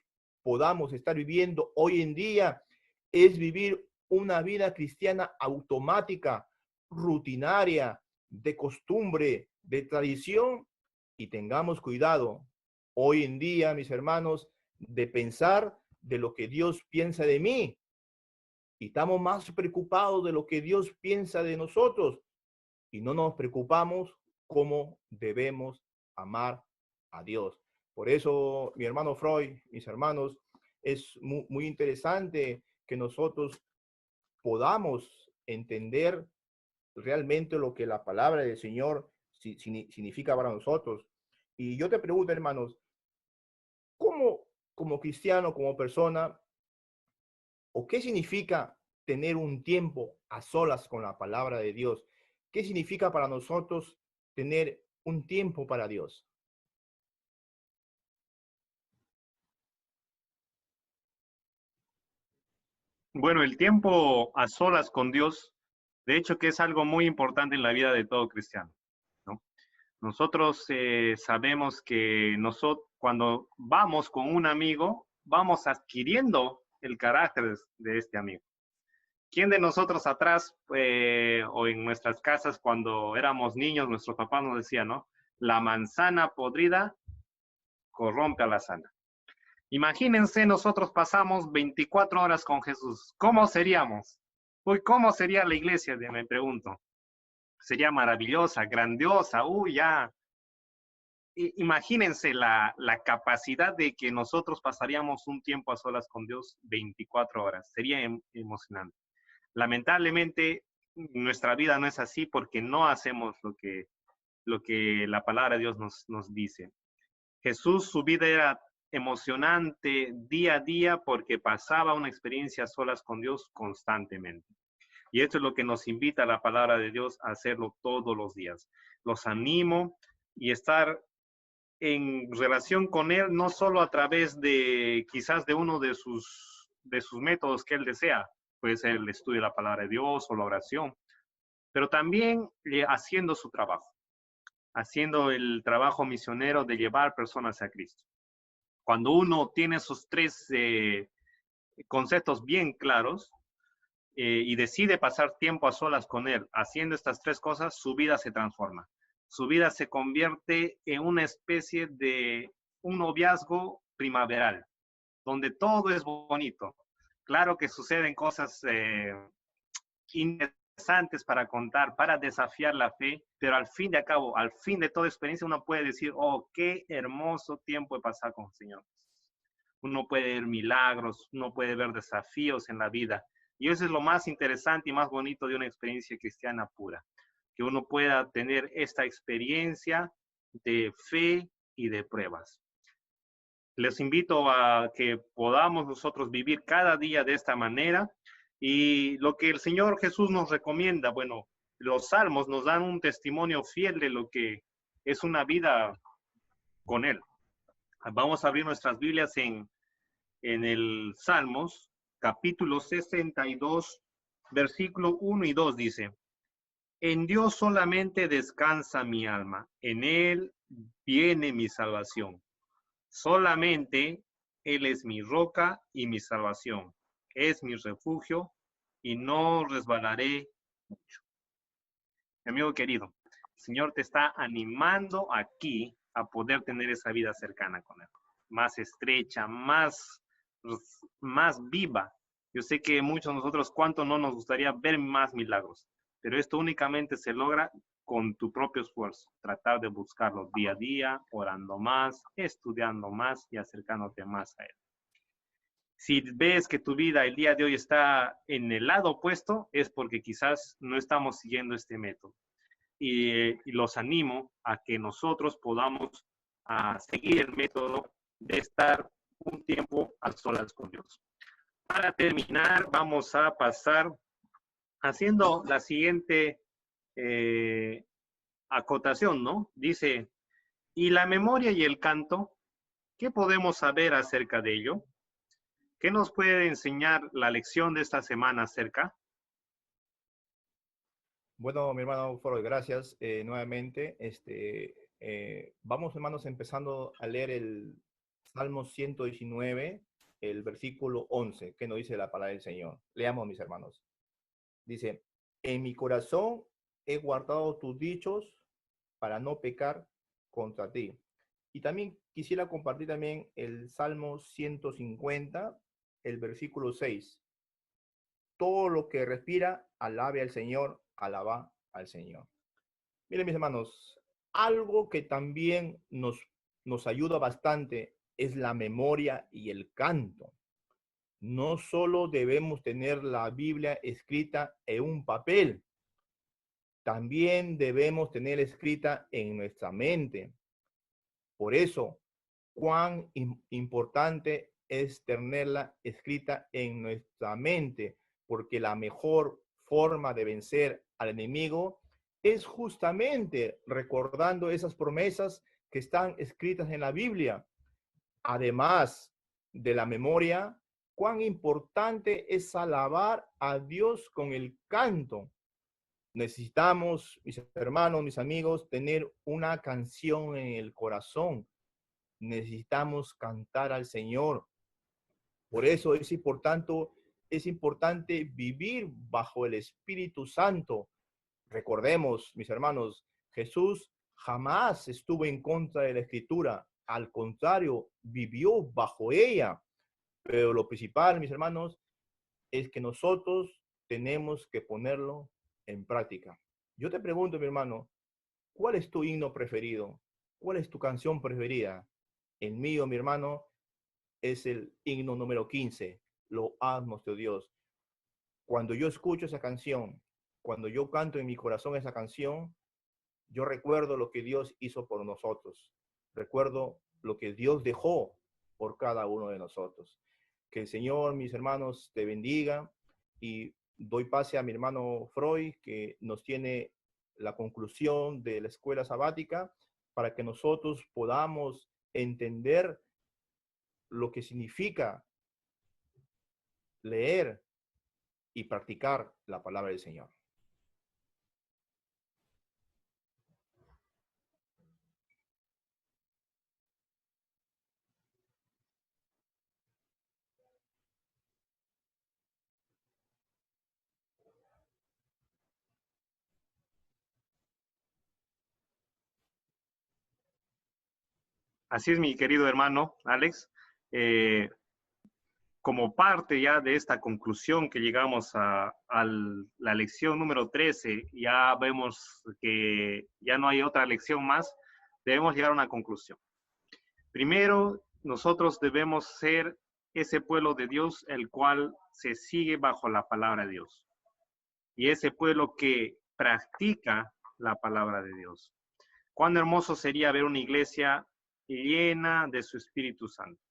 podamos estar viviendo hoy en día es vivir una vida cristiana automática, rutinaria, de costumbre, de tradición, y tengamos cuidado hoy en día, mis hermanos, de pensar de lo que Dios piensa de mí. Y estamos más preocupados de lo que Dios piensa de nosotros y no nos preocupamos cómo debemos amar a Dios. Por eso, mi hermano Freud, mis hermanos, es muy interesante que nosotros podamos entender realmente lo que la palabra del Señor significa para nosotros. Y yo te pregunto, hermanos, ¿cómo como cristiano, como persona, o qué significa tener un tiempo a solas con la palabra de Dios? ¿Qué significa para nosotros tener un tiempo para Dios? Bueno, el tiempo a solas con Dios, de hecho que es algo muy importante en la vida de todo cristiano, ¿no? Nosotros sabemos que cuando vamos con un amigo, vamos adquiriendo el carácter de este amigo. ¿Quién de nosotros atrás o en nuestras casas cuando éramos niños, nuestros papás nos decían, ¿no? La manzana podrida corrompe a la sana. Imagínense, nosotros pasamos 24 horas con Jesús. ¿Cómo seríamos? Uy, ¿cómo sería la iglesia? Me pregunto. Sería maravillosa, grandiosa, ya. Imagínense la capacidad de que nosotros pasaríamos un tiempo a solas con Dios 24 horas. Sería emocionante. Lamentablemente, nuestra vida no es así porque no hacemos lo que la palabra de Dios nos dice. Jesús, su vida era emocionante día a día porque pasaba una experiencia a solas con Dios constantemente. Y esto es lo que nos invita la palabra de Dios a hacerlo todos los días. Los animo y estar en relación con Él, no solo a través de quizás de uno de sus métodos que Él desea, puede ser el estudio de la palabra de Dios o la oración, pero también haciendo su trabajo, haciendo el trabajo misionero de llevar personas a Cristo. Cuando uno tiene esos tres conceptos bien claros y decide pasar tiempo a solas con Él, haciendo estas tres cosas, su vida se transforma. Su vida se convierte en una especie de un noviazgo primaveral, donde todo es bonito. Claro que suceden cosas interesantes para contar, para desafiar la fe, pero al fin de cabo, al fin de toda experiencia, uno puede decir, oh, qué hermoso tiempo he pasado con el Señor. Uno puede ver milagros, uno puede ver desafíos en la vida. Y eso es lo más interesante y más bonito de una experiencia cristiana pura, que uno pueda tener esta experiencia de fe y de pruebas. Les invito a que podamos nosotros vivir cada día de esta manera. Y lo que el Señor Jesús nos recomienda, bueno, los salmos nos dan un testimonio fiel de lo que es una vida con Él. Vamos a abrir nuestras Biblias en el Salmos, capítulo 62, versículo 1 y 2 dice: En Dios solamente descansa mi alma, en Él viene mi salvación. Solamente Él es mi roca y mi salvación. Es mi refugio y no resbalaré mucho. Mi amigo querido, el Señor te está animando aquí a poder tener esa vida cercana con Él. Más estrecha, más viva. Yo sé que muchos de nosotros, cuánto no nos gustaría ver más milagros, pero esto únicamente se logra con tu propio esfuerzo. Tratar de buscarlo día a día, orando más, estudiando más y acercándote más a Él. Si ves que tu vida el día de hoy está en el lado opuesto, es porque quizás no estamos siguiendo este método. Y los animo a que nosotros podamos seguir el método de estar un tiempo a solas con Dios. Para terminar, vamos a pasar haciendo la siguiente acotación, ¿no? Dice, ¿y la memoria y el canto? ¿Qué podemos saber acerca de ello? ¿Qué nos puede enseñar la lección de esta semana acerca? Bueno, mi hermano Freud, gracias nuevamente. Vamos, hermanos, empezando a leer el Salmo 119, el versículo 11, que nos dice la palabra del Señor. Leamos, mis hermanos. Dice, en mi corazón he guardado tus dichos para no pecar contra ti. Y también quisiera compartir también el Salmo 150, el versículo 6. Todo lo que respira, alabe al Señor, alaba al Señor. Miren, mis hermanos, algo que también nos ayuda bastante es la memoria y el canto. No solo debemos tener la Biblia escrita en un papel, también debemos tener escrita en nuestra mente. Por eso, cuán importante es tenerla escrita en nuestra mente, porque la mejor forma de vencer al enemigo es justamente recordando esas promesas que están escritas en la Biblia. Además de la memoria, cuán importante es alabar a Dios con el canto. Necesitamos, mis hermanos, mis amigos, tener una canción en el corazón. Necesitamos cantar al Señor. Por eso es importante vivir bajo el Espíritu Santo. Recordemos, mis hermanos, Jesús jamás estuvo en contra de la Escritura. Al contrario, vivió bajo ella. Pero lo principal, mis hermanos, es que nosotros tenemos que ponerlo en práctica. Yo te pregunto, mi hermano, ¿cuál es tu himno preferido? ¿Cuál es tu canción preferida? El mío, mi hermano, es el himno número 15, Lo amo, de Dios. Cuando yo escucho esa canción, cuando yo canto en mi corazón esa canción, yo recuerdo lo que Dios hizo por nosotros. Recuerdo lo que Dios dejó por cada uno de nosotros. Que el Señor, mis hermanos, te bendiga, y doy pase a mi hermano Freud, que nos tiene la conclusión de la escuela sabática, para que nosotros podamos entender lo que significa leer y practicar la palabra del Señor. Así es, mi querido hermano Alex. Como parte ya de esta conclusión que llegamos a la lección número 13, ya vemos que ya no hay otra lección más, debemos llegar a una conclusión. Primero, nosotros debemos ser ese pueblo de Dios, el cual se sigue bajo la palabra de Dios. Y ese pueblo que practica la palabra de Dios. Cuán hermoso sería ver una iglesia llena de su Espíritu Santo.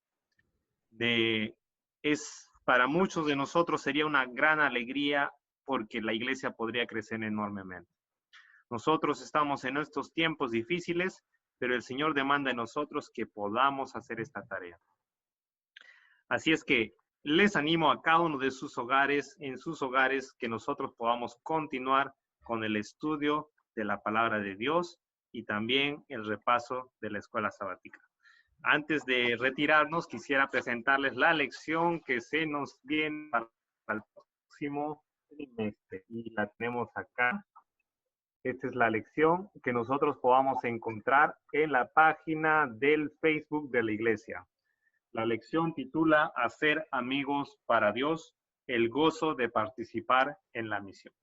Para muchos de nosotros sería una gran alegría, porque la iglesia podría crecer enormemente. Nosotros estamos en estos tiempos difíciles, pero el Señor demanda de nosotros que podamos hacer esta tarea. Así es que les animo a cada uno de sus hogares, en sus hogares, que nosotros podamos continuar con el estudio de la palabra de Dios y también el repaso de la escuela sabática. Antes de retirarnos, quisiera presentarles la lección que se nos viene para el próximo trimestre. Y la tenemos acá. Esta es la lección que nosotros podamos encontrar en la página del Facebook de la iglesia. La lección titula Hacer amigos para Dios, el gozo de participar en la misión.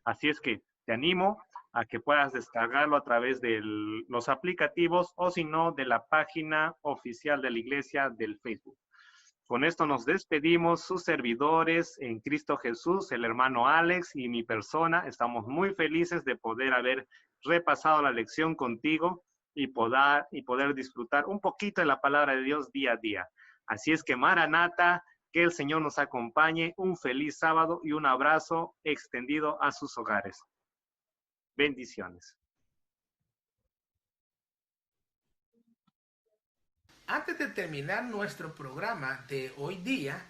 Así es que te animo a que puedas descargarlo a través de los aplicativos o si no de la página oficial de la iglesia del Facebook. Con esto nos despedimos, sus servidores en Cristo Jesús, el hermano Alex y mi persona. Estamos muy felices de poder haber repasado la lección contigo y poder disfrutar un poquito de la palabra de Dios día a día. Así es que Maranata, que el Señor nos acompañe, un feliz sábado y un abrazo extendido a sus hogares. Bendiciones. Antes de terminar nuestro programa de hoy día,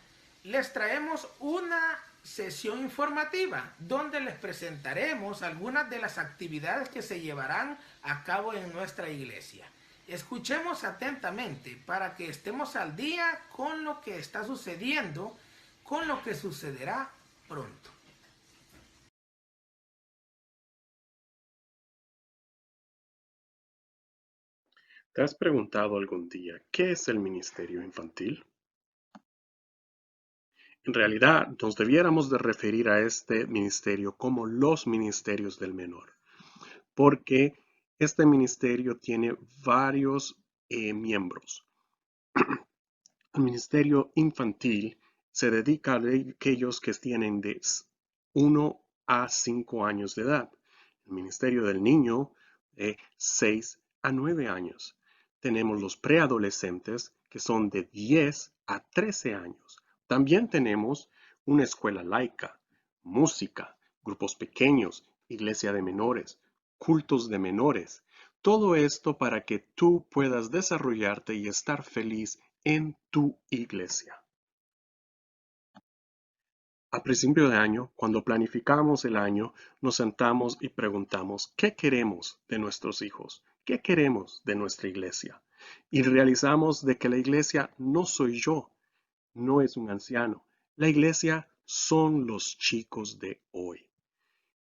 les traemos una sesión informativa donde les presentaremos algunas de las actividades que se llevarán a cabo en nuestra iglesia. Escuchemos atentamente para que estemos al día con lo que está sucediendo, con lo que sucederá pronto. ¿Te has preguntado algún día qué es el ministerio infantil? En realidad, nos debiéramos de referir a este ministerio como los ministerios del menor, porque este ministerio tiene varios miembros. El ministerio infantil se dedica a aquellos que tienen de 1 a 5 años de edad. El ministerio del niño de 6 a 9 años. Tenemos los preadolescentes que son de 10 a 13 años. También tenemos una escuela laica, música, grupos pequeños, iglesia de menores, cultos de menores. Todo esto para que tú puedas desarrollarte y estar feliz en tu iglesia. A principio de año, cuando planificamos el año, nos sentamos y preguntamos ¿qué queremos de nuestros hijos? ¿Qué queremos de nuestra iglesia? Y realizamos de que la iglesia no soy yo, no es un anciano. La iglesia son los chicos de hoy.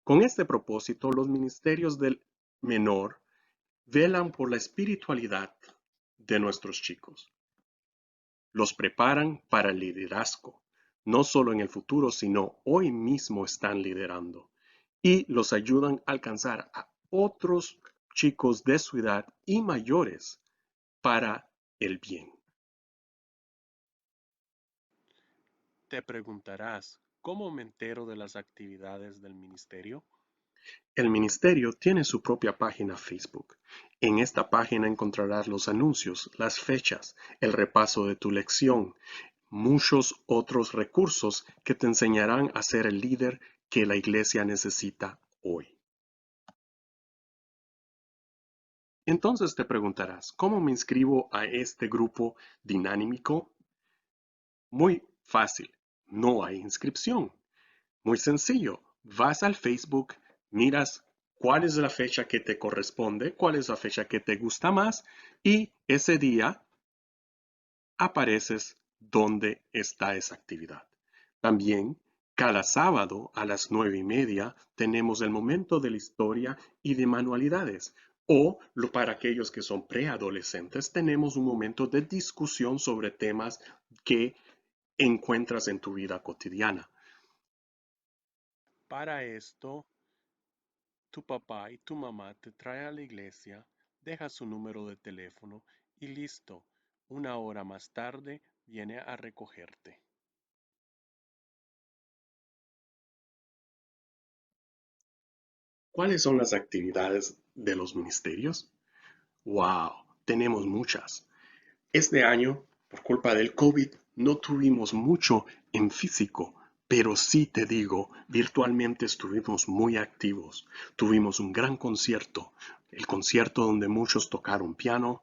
Con este propósito, los ministerios del menor velan por la espiritualidad de nuestros chicos. Los preparan para el liderazgo. No solo en el futuro, sino hoy mismo están liderando. Y los ayudan a alcanzar a otros chicos de su edad y mayores para el bien. Te preguntarás, ¿cómo me entero de las actividades del ministerio? El ministerio tiene su propia página Facebook. En esta página encontrarás los anuncios, las fechas, el repaso de tu lección, muchos otros recursos que te enseñarán a ser el líder que la iglesia necesita hoy. Entonces te preguntarás, ¿cómo me inscribo a este grupo dinámico? Muy fácil, no hay inscripción. Muy sencillo, vas al Facebook, miras cuál es la fecha que te corresponde, cuál es la fecha que te gusta más y ese día apareces donde está esa actividad. También, cada sábado a las 9:30 tenemos el momento de la historia y de manualidades. O para aquellos que son preadolescentes, tenemos un momento de discusión sobre temas que encuentras en tu vida cotidiana. Para esto, tu papá y tu mamá te traen a la iglesia, deja su número de teléfono y listo. Una hora más tarde viene a recogerte. ¿Cuáles son las actividades de los ministerios? ¡Wow! Tenemos muchas. Este año, por culpa del COVID, no tuvimos mucho en físico, pero sí te digo, virtualmente estuvimos muy activos. Tuvimos un gran concierto, el concierto donde muchos tocaron piano,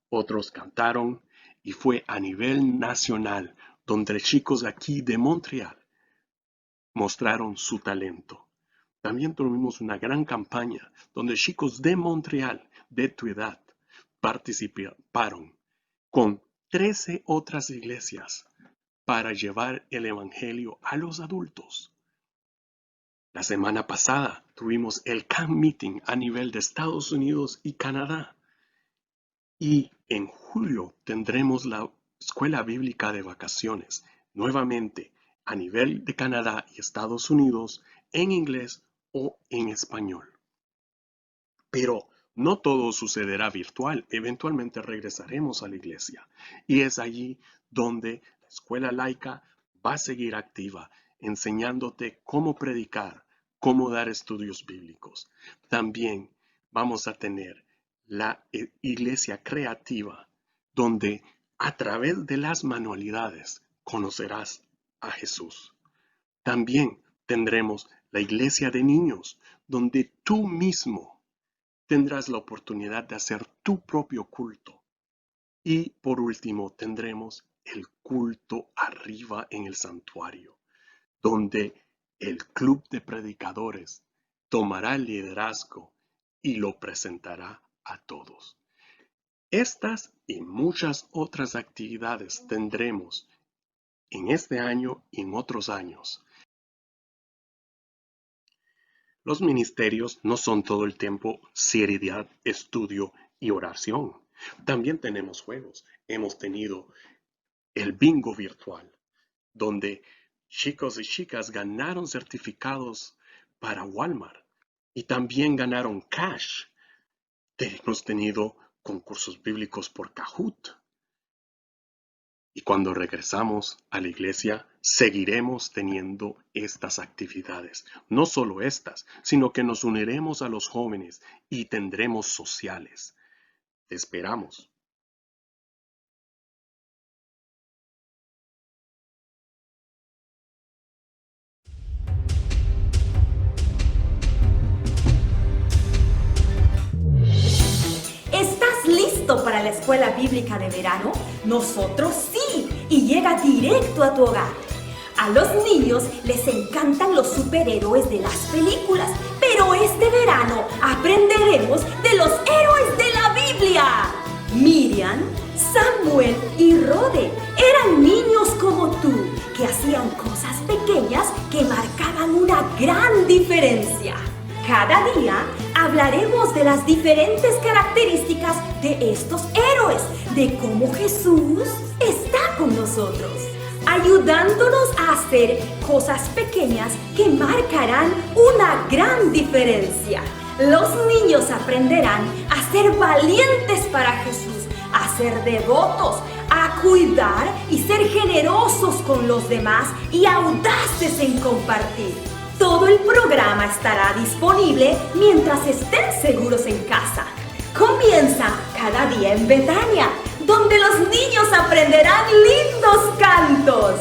otros cantaron, y fue a nivel nacional, donde chicos aquí de Montreal mostraron su talento. También tuvimos una gran campaña donde chicos de Montreal, de tu edad participaron con 13 otras iglesias para llevar el evangelio a los adultos. La semana pasada tuvimos el Camp Meeting a nivel de Estados Unidos y Canadá. Y en julio tendremos la Escuela Bíblica de Vacaciones, nuevamente a nivel de Canadá y Estados Unidos, en inglés o en español. Pero no todo sucederá virtual. Eventualmente regresaremos a la iglesia. Y es allí donde la escuela laica va a seguir activa, enseñándote cómo predicar, cómo dar estudios bíblicos. También vamos a tener la iglesia creativa, donde a través de las manualidades conocerás a Jesús. También tendremos la iglesia de niños, donde tú mismo tendrás la oportunidad de hacer tu propio culto. Y por último tendremos el culto arriba en el santuario, donde el club de predicadores tomará el liderazgo y lo presentará a todos. Estas y muchas otras actividades tendremos en este año y en otros años. Los ministerios no son todo el tiempo seriedad, estudio y oración. También tenemos juegos. Hemos tenido el bingo virtual, donde chicos y chicas ganaron certificados para Walmart y también ganaron cash. Hemos tenido concursos bíblicos por Kahoot. Y cuando regresamos a la iglesia, seguiremos teniendo estas actividades. No solo estas, sino que nos uniremos a los jóvenes y tendremos sociales. Te esperamos. ¿Estás listo para la escuela bíblica de verano? Nosotros sí, y llega directo a tu hogar. A los niños les encantan los superhéroes de las películas, pero este verano aprenderemos de los héroes de la Biblia. Miriam, Samuel y Rode eran niños como tú, que hacían cosas pequeñas que marcaban una gran diferencia. Cada día hablaremos de las diferentes características de estos héroes, de cómo Jesús está con nosotros, ayudándonos a hacer cosas pequeñas que marcarán una gran diferencia. Los niños aprenderán a ser valientes para Jesús, a ser devotos, a cuidar y ser generosos con los demás y audaces en compartir. Todo el programa estará disponible mientras estén seguros en casa. Comienza cada día en Betania, donde los niños aprenderán lindos cantos.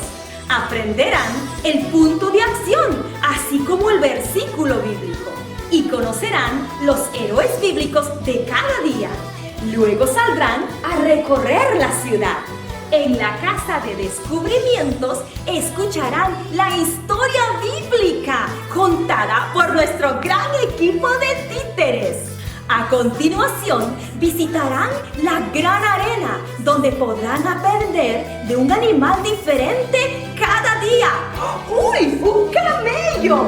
Aprenderán el punto de acción, así como el versículo bíblico. Y conocerán los héroes bíblicos de cada día. Luego saldrán a recorrer la ciudad. En la casa de descubrimientos escucharán la historia bíblica contada por nuestro gran equipo de títeres. A continuación visitarán la gran arena, donde podrán aprender de un animal diferente cada día. ¡Uy, un camello!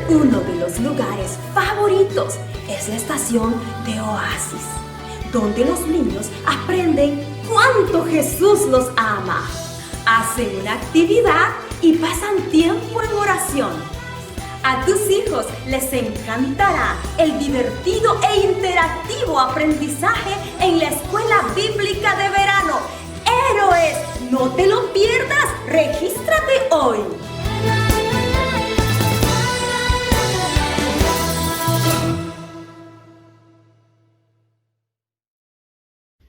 Uno de los lugares favoritos es la estación de Oasis, donde los niños aprenden cuánto Jesús los ama. Hacen una actividad y pasan tiempo en oración. A tus hijos les encantará el divertido e interactivo aprendizaje en la escuela bíblica de verano. ¡Héroes! No te lo pierdas. ¡Regístrate hoy!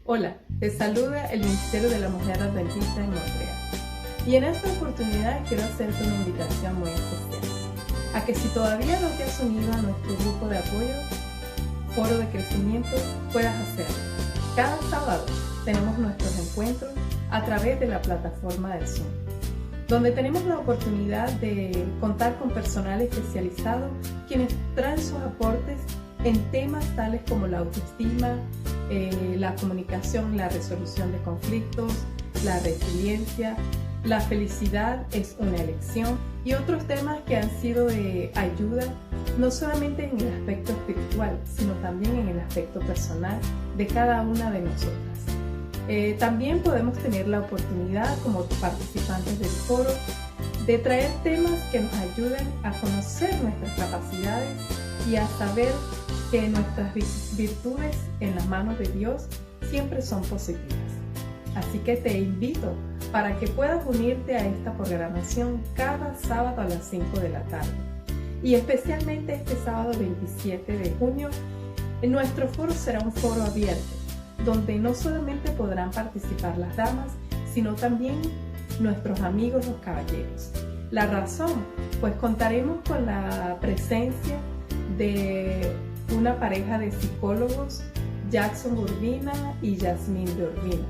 Hola, te saluda el Ministerio de la Mujer Adventista en Montreal. Y en esta oportunidad quiero hacerte una invitación muy especial. A que si todavía no te has unido a nuestro grupo de apoyo, Foro de Crecimiento, puedas hacerlo. Cada sábado tenemos nuestros encuentros a través de la plataforma del Zoom, donde tenemos la oportunidad de contar con personal especializado quienes traen sus aportes en temas tales como la autoestima, la comunicación, la resolución de conflictos, la resiliencia, la felicidad es una elección y otros temas que han sido de ayuda no solamente en el aspecto espiritual, sino también en el aspecto personal de cada una de nosotras. También podemos tener la oportunidad como participantes del foro de traer temas que nos ayuden a conocer nuestras capacidades y a saber que nuestras virtudes en las manos de Dios siempre son positivas. Así que te invito para que puedas unirte a esta programación cada sábado a las 5 de la tarde. Y especialmente este sábado 27 de junio, nuestro foro será un foro abierto, donde no solamente podrán participar las damas, sino también nuestros amigos los caballeros. La razón, pues contaremos con la presencia de una pareja de psicólogos, Jackson Urbina y Yasmín de Urbina.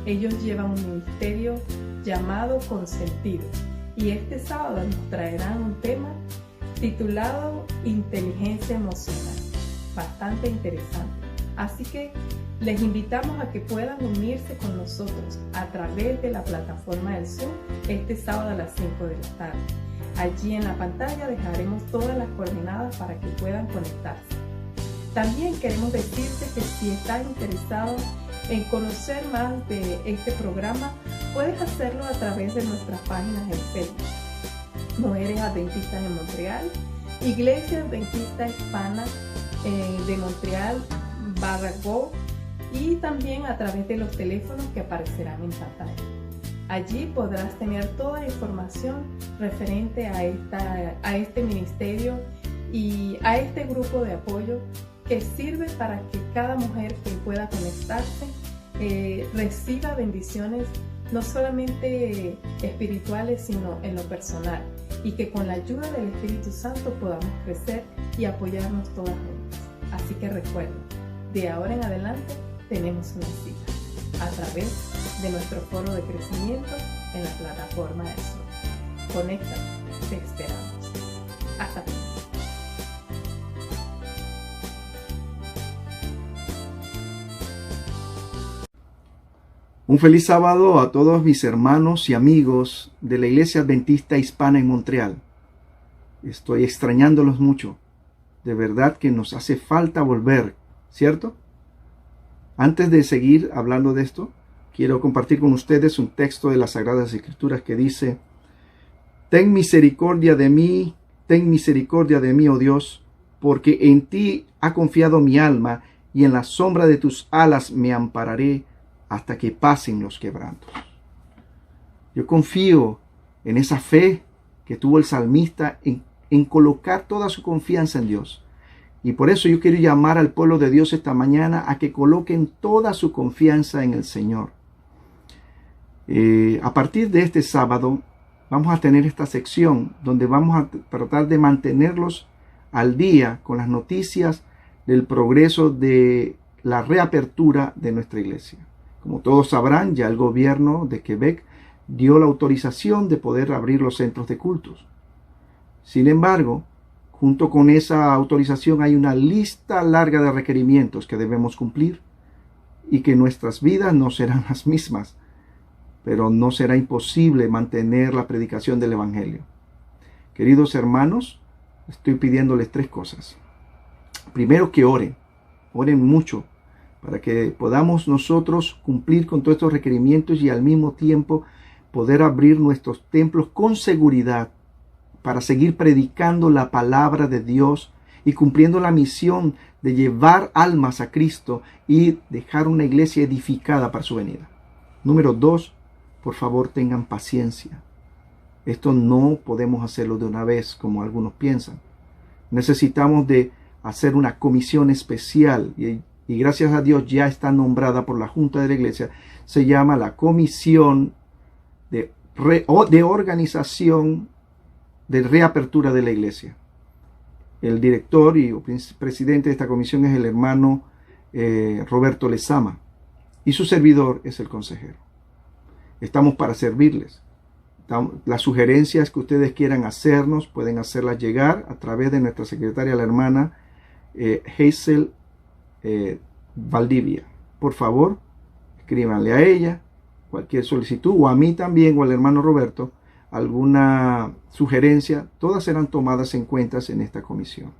Ellos llevan un ministerio llamado Consentidos y este sábado nos traerán un tema titulado Inteligencia Emocional, bastante interesante. Así que les invitamos a que puedan unirse con nosotros a través de la plataforma del Zoom este sábado a las 5 de la tarde. Allí en la pantalla dejaremos todas las coordenadas para que puedan conectarse. También queremos decirte que si estás interesado en conocer más de este programa, puedes hacerlo a través de nuestras páginas en Facebook. Mujeres Adventistas en Montreal, Iglesia Adventista Hispana de Montreal /go y también a través de los teléfonos que aparecerán en pantalla. Allí podrás tener toda la información referente a este ministerio y a este grupo de apoyo que sirve para que cada mujer que pueda conectarse reciba bendiciones no solamente espirituales, sino en lo personal, y que con la ayuda del Espíritu Santo podamos crecer y apoyarnos todas juntas. Así que recuerda, de ahora en adelante tenemos una cita a través de nuestro foro de crecimiento en la plataforma de Zoom. Conéctate, te esperamos. Hasta pronto. Un feliz sábado a todos mis hermanos y amigos de la Iglesia Adventista Hispana en Montreal. Estoy extrañándolos mucho. De verdad que nos hace falta volver, ¿cierto? Antes de seguir hablando de esto, quiero compartir con ustedes un texto de las Sagradas Escrituras que dice: Ten misericordia de mí, oh Dios, porque en ti ha confiado mi alma, y en la sombra de tus alas me ampararé hasta que pasen los quebrantos. Yo confío en esa fe que tuvo el salmista en colocar toda su confianza en Dios. Y por eso yo quiero llamar al pueblo de Dios esta mañana a que coloquen toda su confianza en el Señor. A partir de este sábado vamos a tener esta sección donde vamos a tratar de mantenerlos al día con las noticias del progreso de la reapertura de nuestra iglesia. Como todos sabrán, ya el gobierno de Quebec dio la autorización de poder abrir los centros de cultos. Sin embargo, junto con esa autorización hay una lista larga de requerimientos que debemos cumplir y que nuestras vidas no serán las mismas, pero no será imposible mantener la predicación del Evangelio. Queridos hermanos, estoy pidiéndoles 3 cosas. Primero, que oren mucho, para que podamos nosotros cumplir con todos estos requerimientos y al mismo tiempo poder abrir nuestros templos con seguridad para seguir predicando la palabra de Dios y cumpliendo la misión de llevar almas a Cristo y dejar una iglesia edificada para su venida. Número 2, por favor tengan paciencia. Esto no podemos hacerlo de una vez como algunos piensan. Necesitamos de hacer una comisión especial y gracias a Dios ya está nombrada por la Junta de la Iglesia. Se llama la Comisión de Organización de Reapertura de la Iglesia. El director y presidente de esta comisión es el hermano Roberto Lezama y su servidor es el consejero. Estamos para servirles. Las sugerencias que ustedes quieran hacernos pueden hacerlas llegar a través de nuestra secretaria, la hermana Hazel Valdivia. Por favor, escríbanle a ella cualquier solicitud, o a mí también, o al hermano Roberto, alguna sugerencia. Todas serán tomadas en cuenta en esta comisión.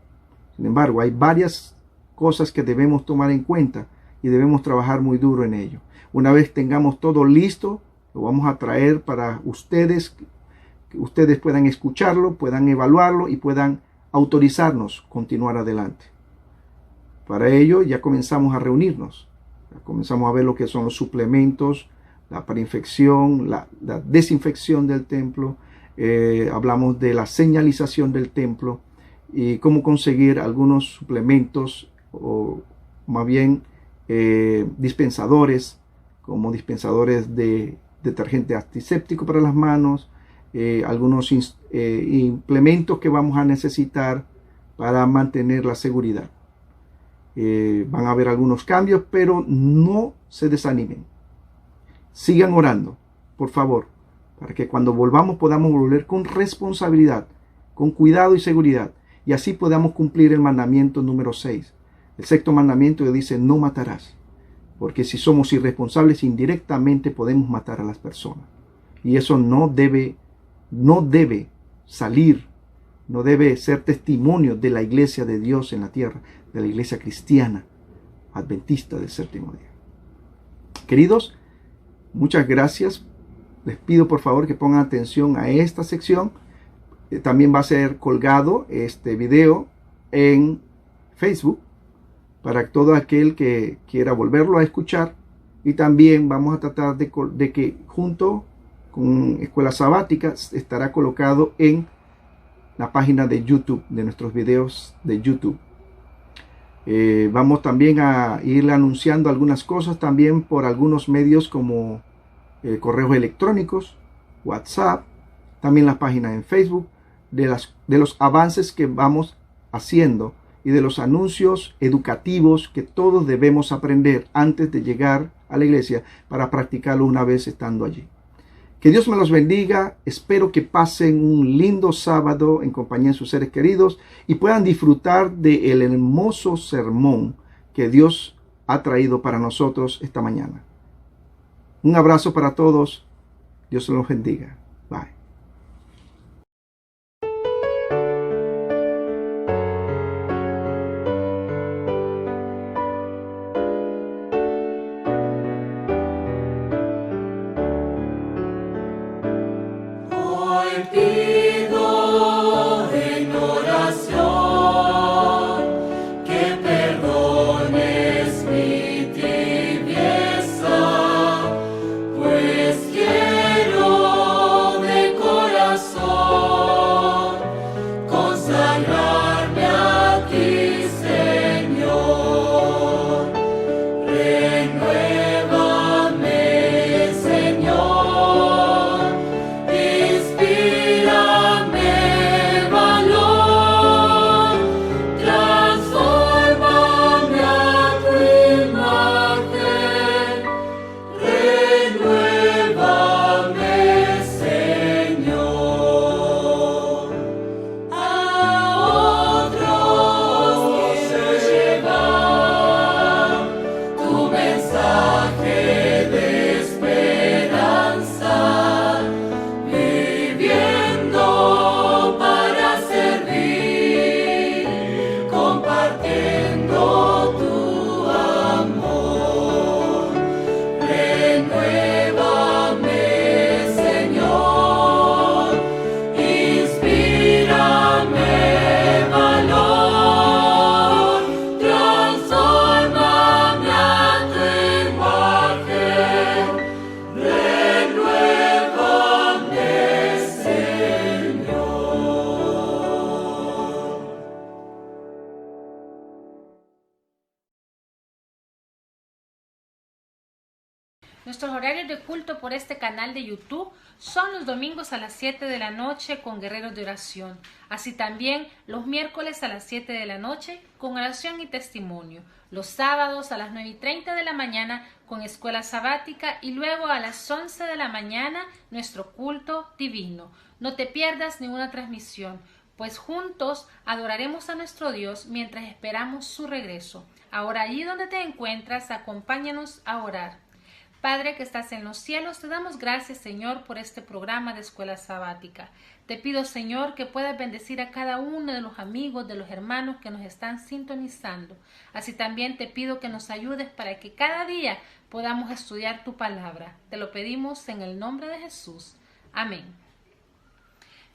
Sin embargo, hay varias cosas que debemos tomar en cuenta y debemos trabajar muy duro en ello. Una vez tengamos todo listo, lo vamos a traer para ustedes, que ustedes puedan escucharlo, puedan evaluarlo y puedan autorizarnos continuar adelante. Para ello ya comenzamos a reunirnos, ya comenzamos a ver lo que son los suplementos, la preinfección, la desinfección del templo, hablamos de la señalización del templo y cómo conseguir algunos suplementos o más bien dispensadores, como dispensadores de detergente antiséptico para las manos, algunos implementos que vamos a necesitar para mantener la seguridad. Van a haber algunos cambios, pero no se desanimen. Sigan orando, por favor, para que cuando volvamos podamos volver con responsabilidad, con cuidado y seguridad, y así podamos cumplir el mandamiento número 6. El sexto mandamiento dice: no matarás, porque si somos irresponsables, indirectamente podemos matar a las personas. Y eso no debe salir, no debe ser testimonio de la iglesia de Dios en la tierra, de la iglesia cristiana, adventista del séptimo día. Queridos, muchas gracias. Les pido por favor que pongan atención a esta sección. También va a ser colgado este video en Facebook para todo aquel que quiera volverlo a escuchar. Y también vamos a tratar de que junto con Escuela Sabática estará colocado en la página de YouTube, de nuestros videos de YouTube. Vamos también a ir anunciando algunas cosas también por algunos medios como correos electrónicos, WhatsApp, también las páginas en Facebook, de los avances que vamos haciendo y de los anuncios educativos que todos debemos aprender antes de llegar a la iglesia para practicarlo una vez estando allí. Que Dios me los bendiga. Espero que pasen un lindo sábado en compañía de sus seres queridos y puedan disfrutar del hermoso sermón que Dios ha traído para nosotros esta mañana. Un abrazo para todos. Dios los bendiga. Bye. Nuestros horarios de culto por este canal de YouTube son los domingos a las 7 de la noche con guerreros de oración. Así también los miércoles a las 7 de la noche con oración y testimonio. Los sábados a las 9:30 de la mañana con escuela sabática y luego a las 11 de la mañana nuestro culto divino. No te pierdas ninguna transmisión. pues juntos adoraremos a nuestro Dios mientras esperamos su regreso. Ahora, allí donde te encuentras, acompáñanos a orar. Padre que estás en los cielos, te damos gracias, Señor, por este programa de Escuela Sabática. Te pido, Señor, que puedas bendecir a cada uno de los amigos, de los hermanos que nos están sintonizando. Así también te pido que nos ayudes para que cada día podamos estudiar tu palabra. Te lo pedimos en el nombre de Jesús. Amén.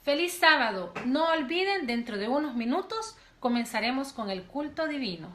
Feliz sábado. No olviden, dentro de unos minutos comenzaremos con el culto divino.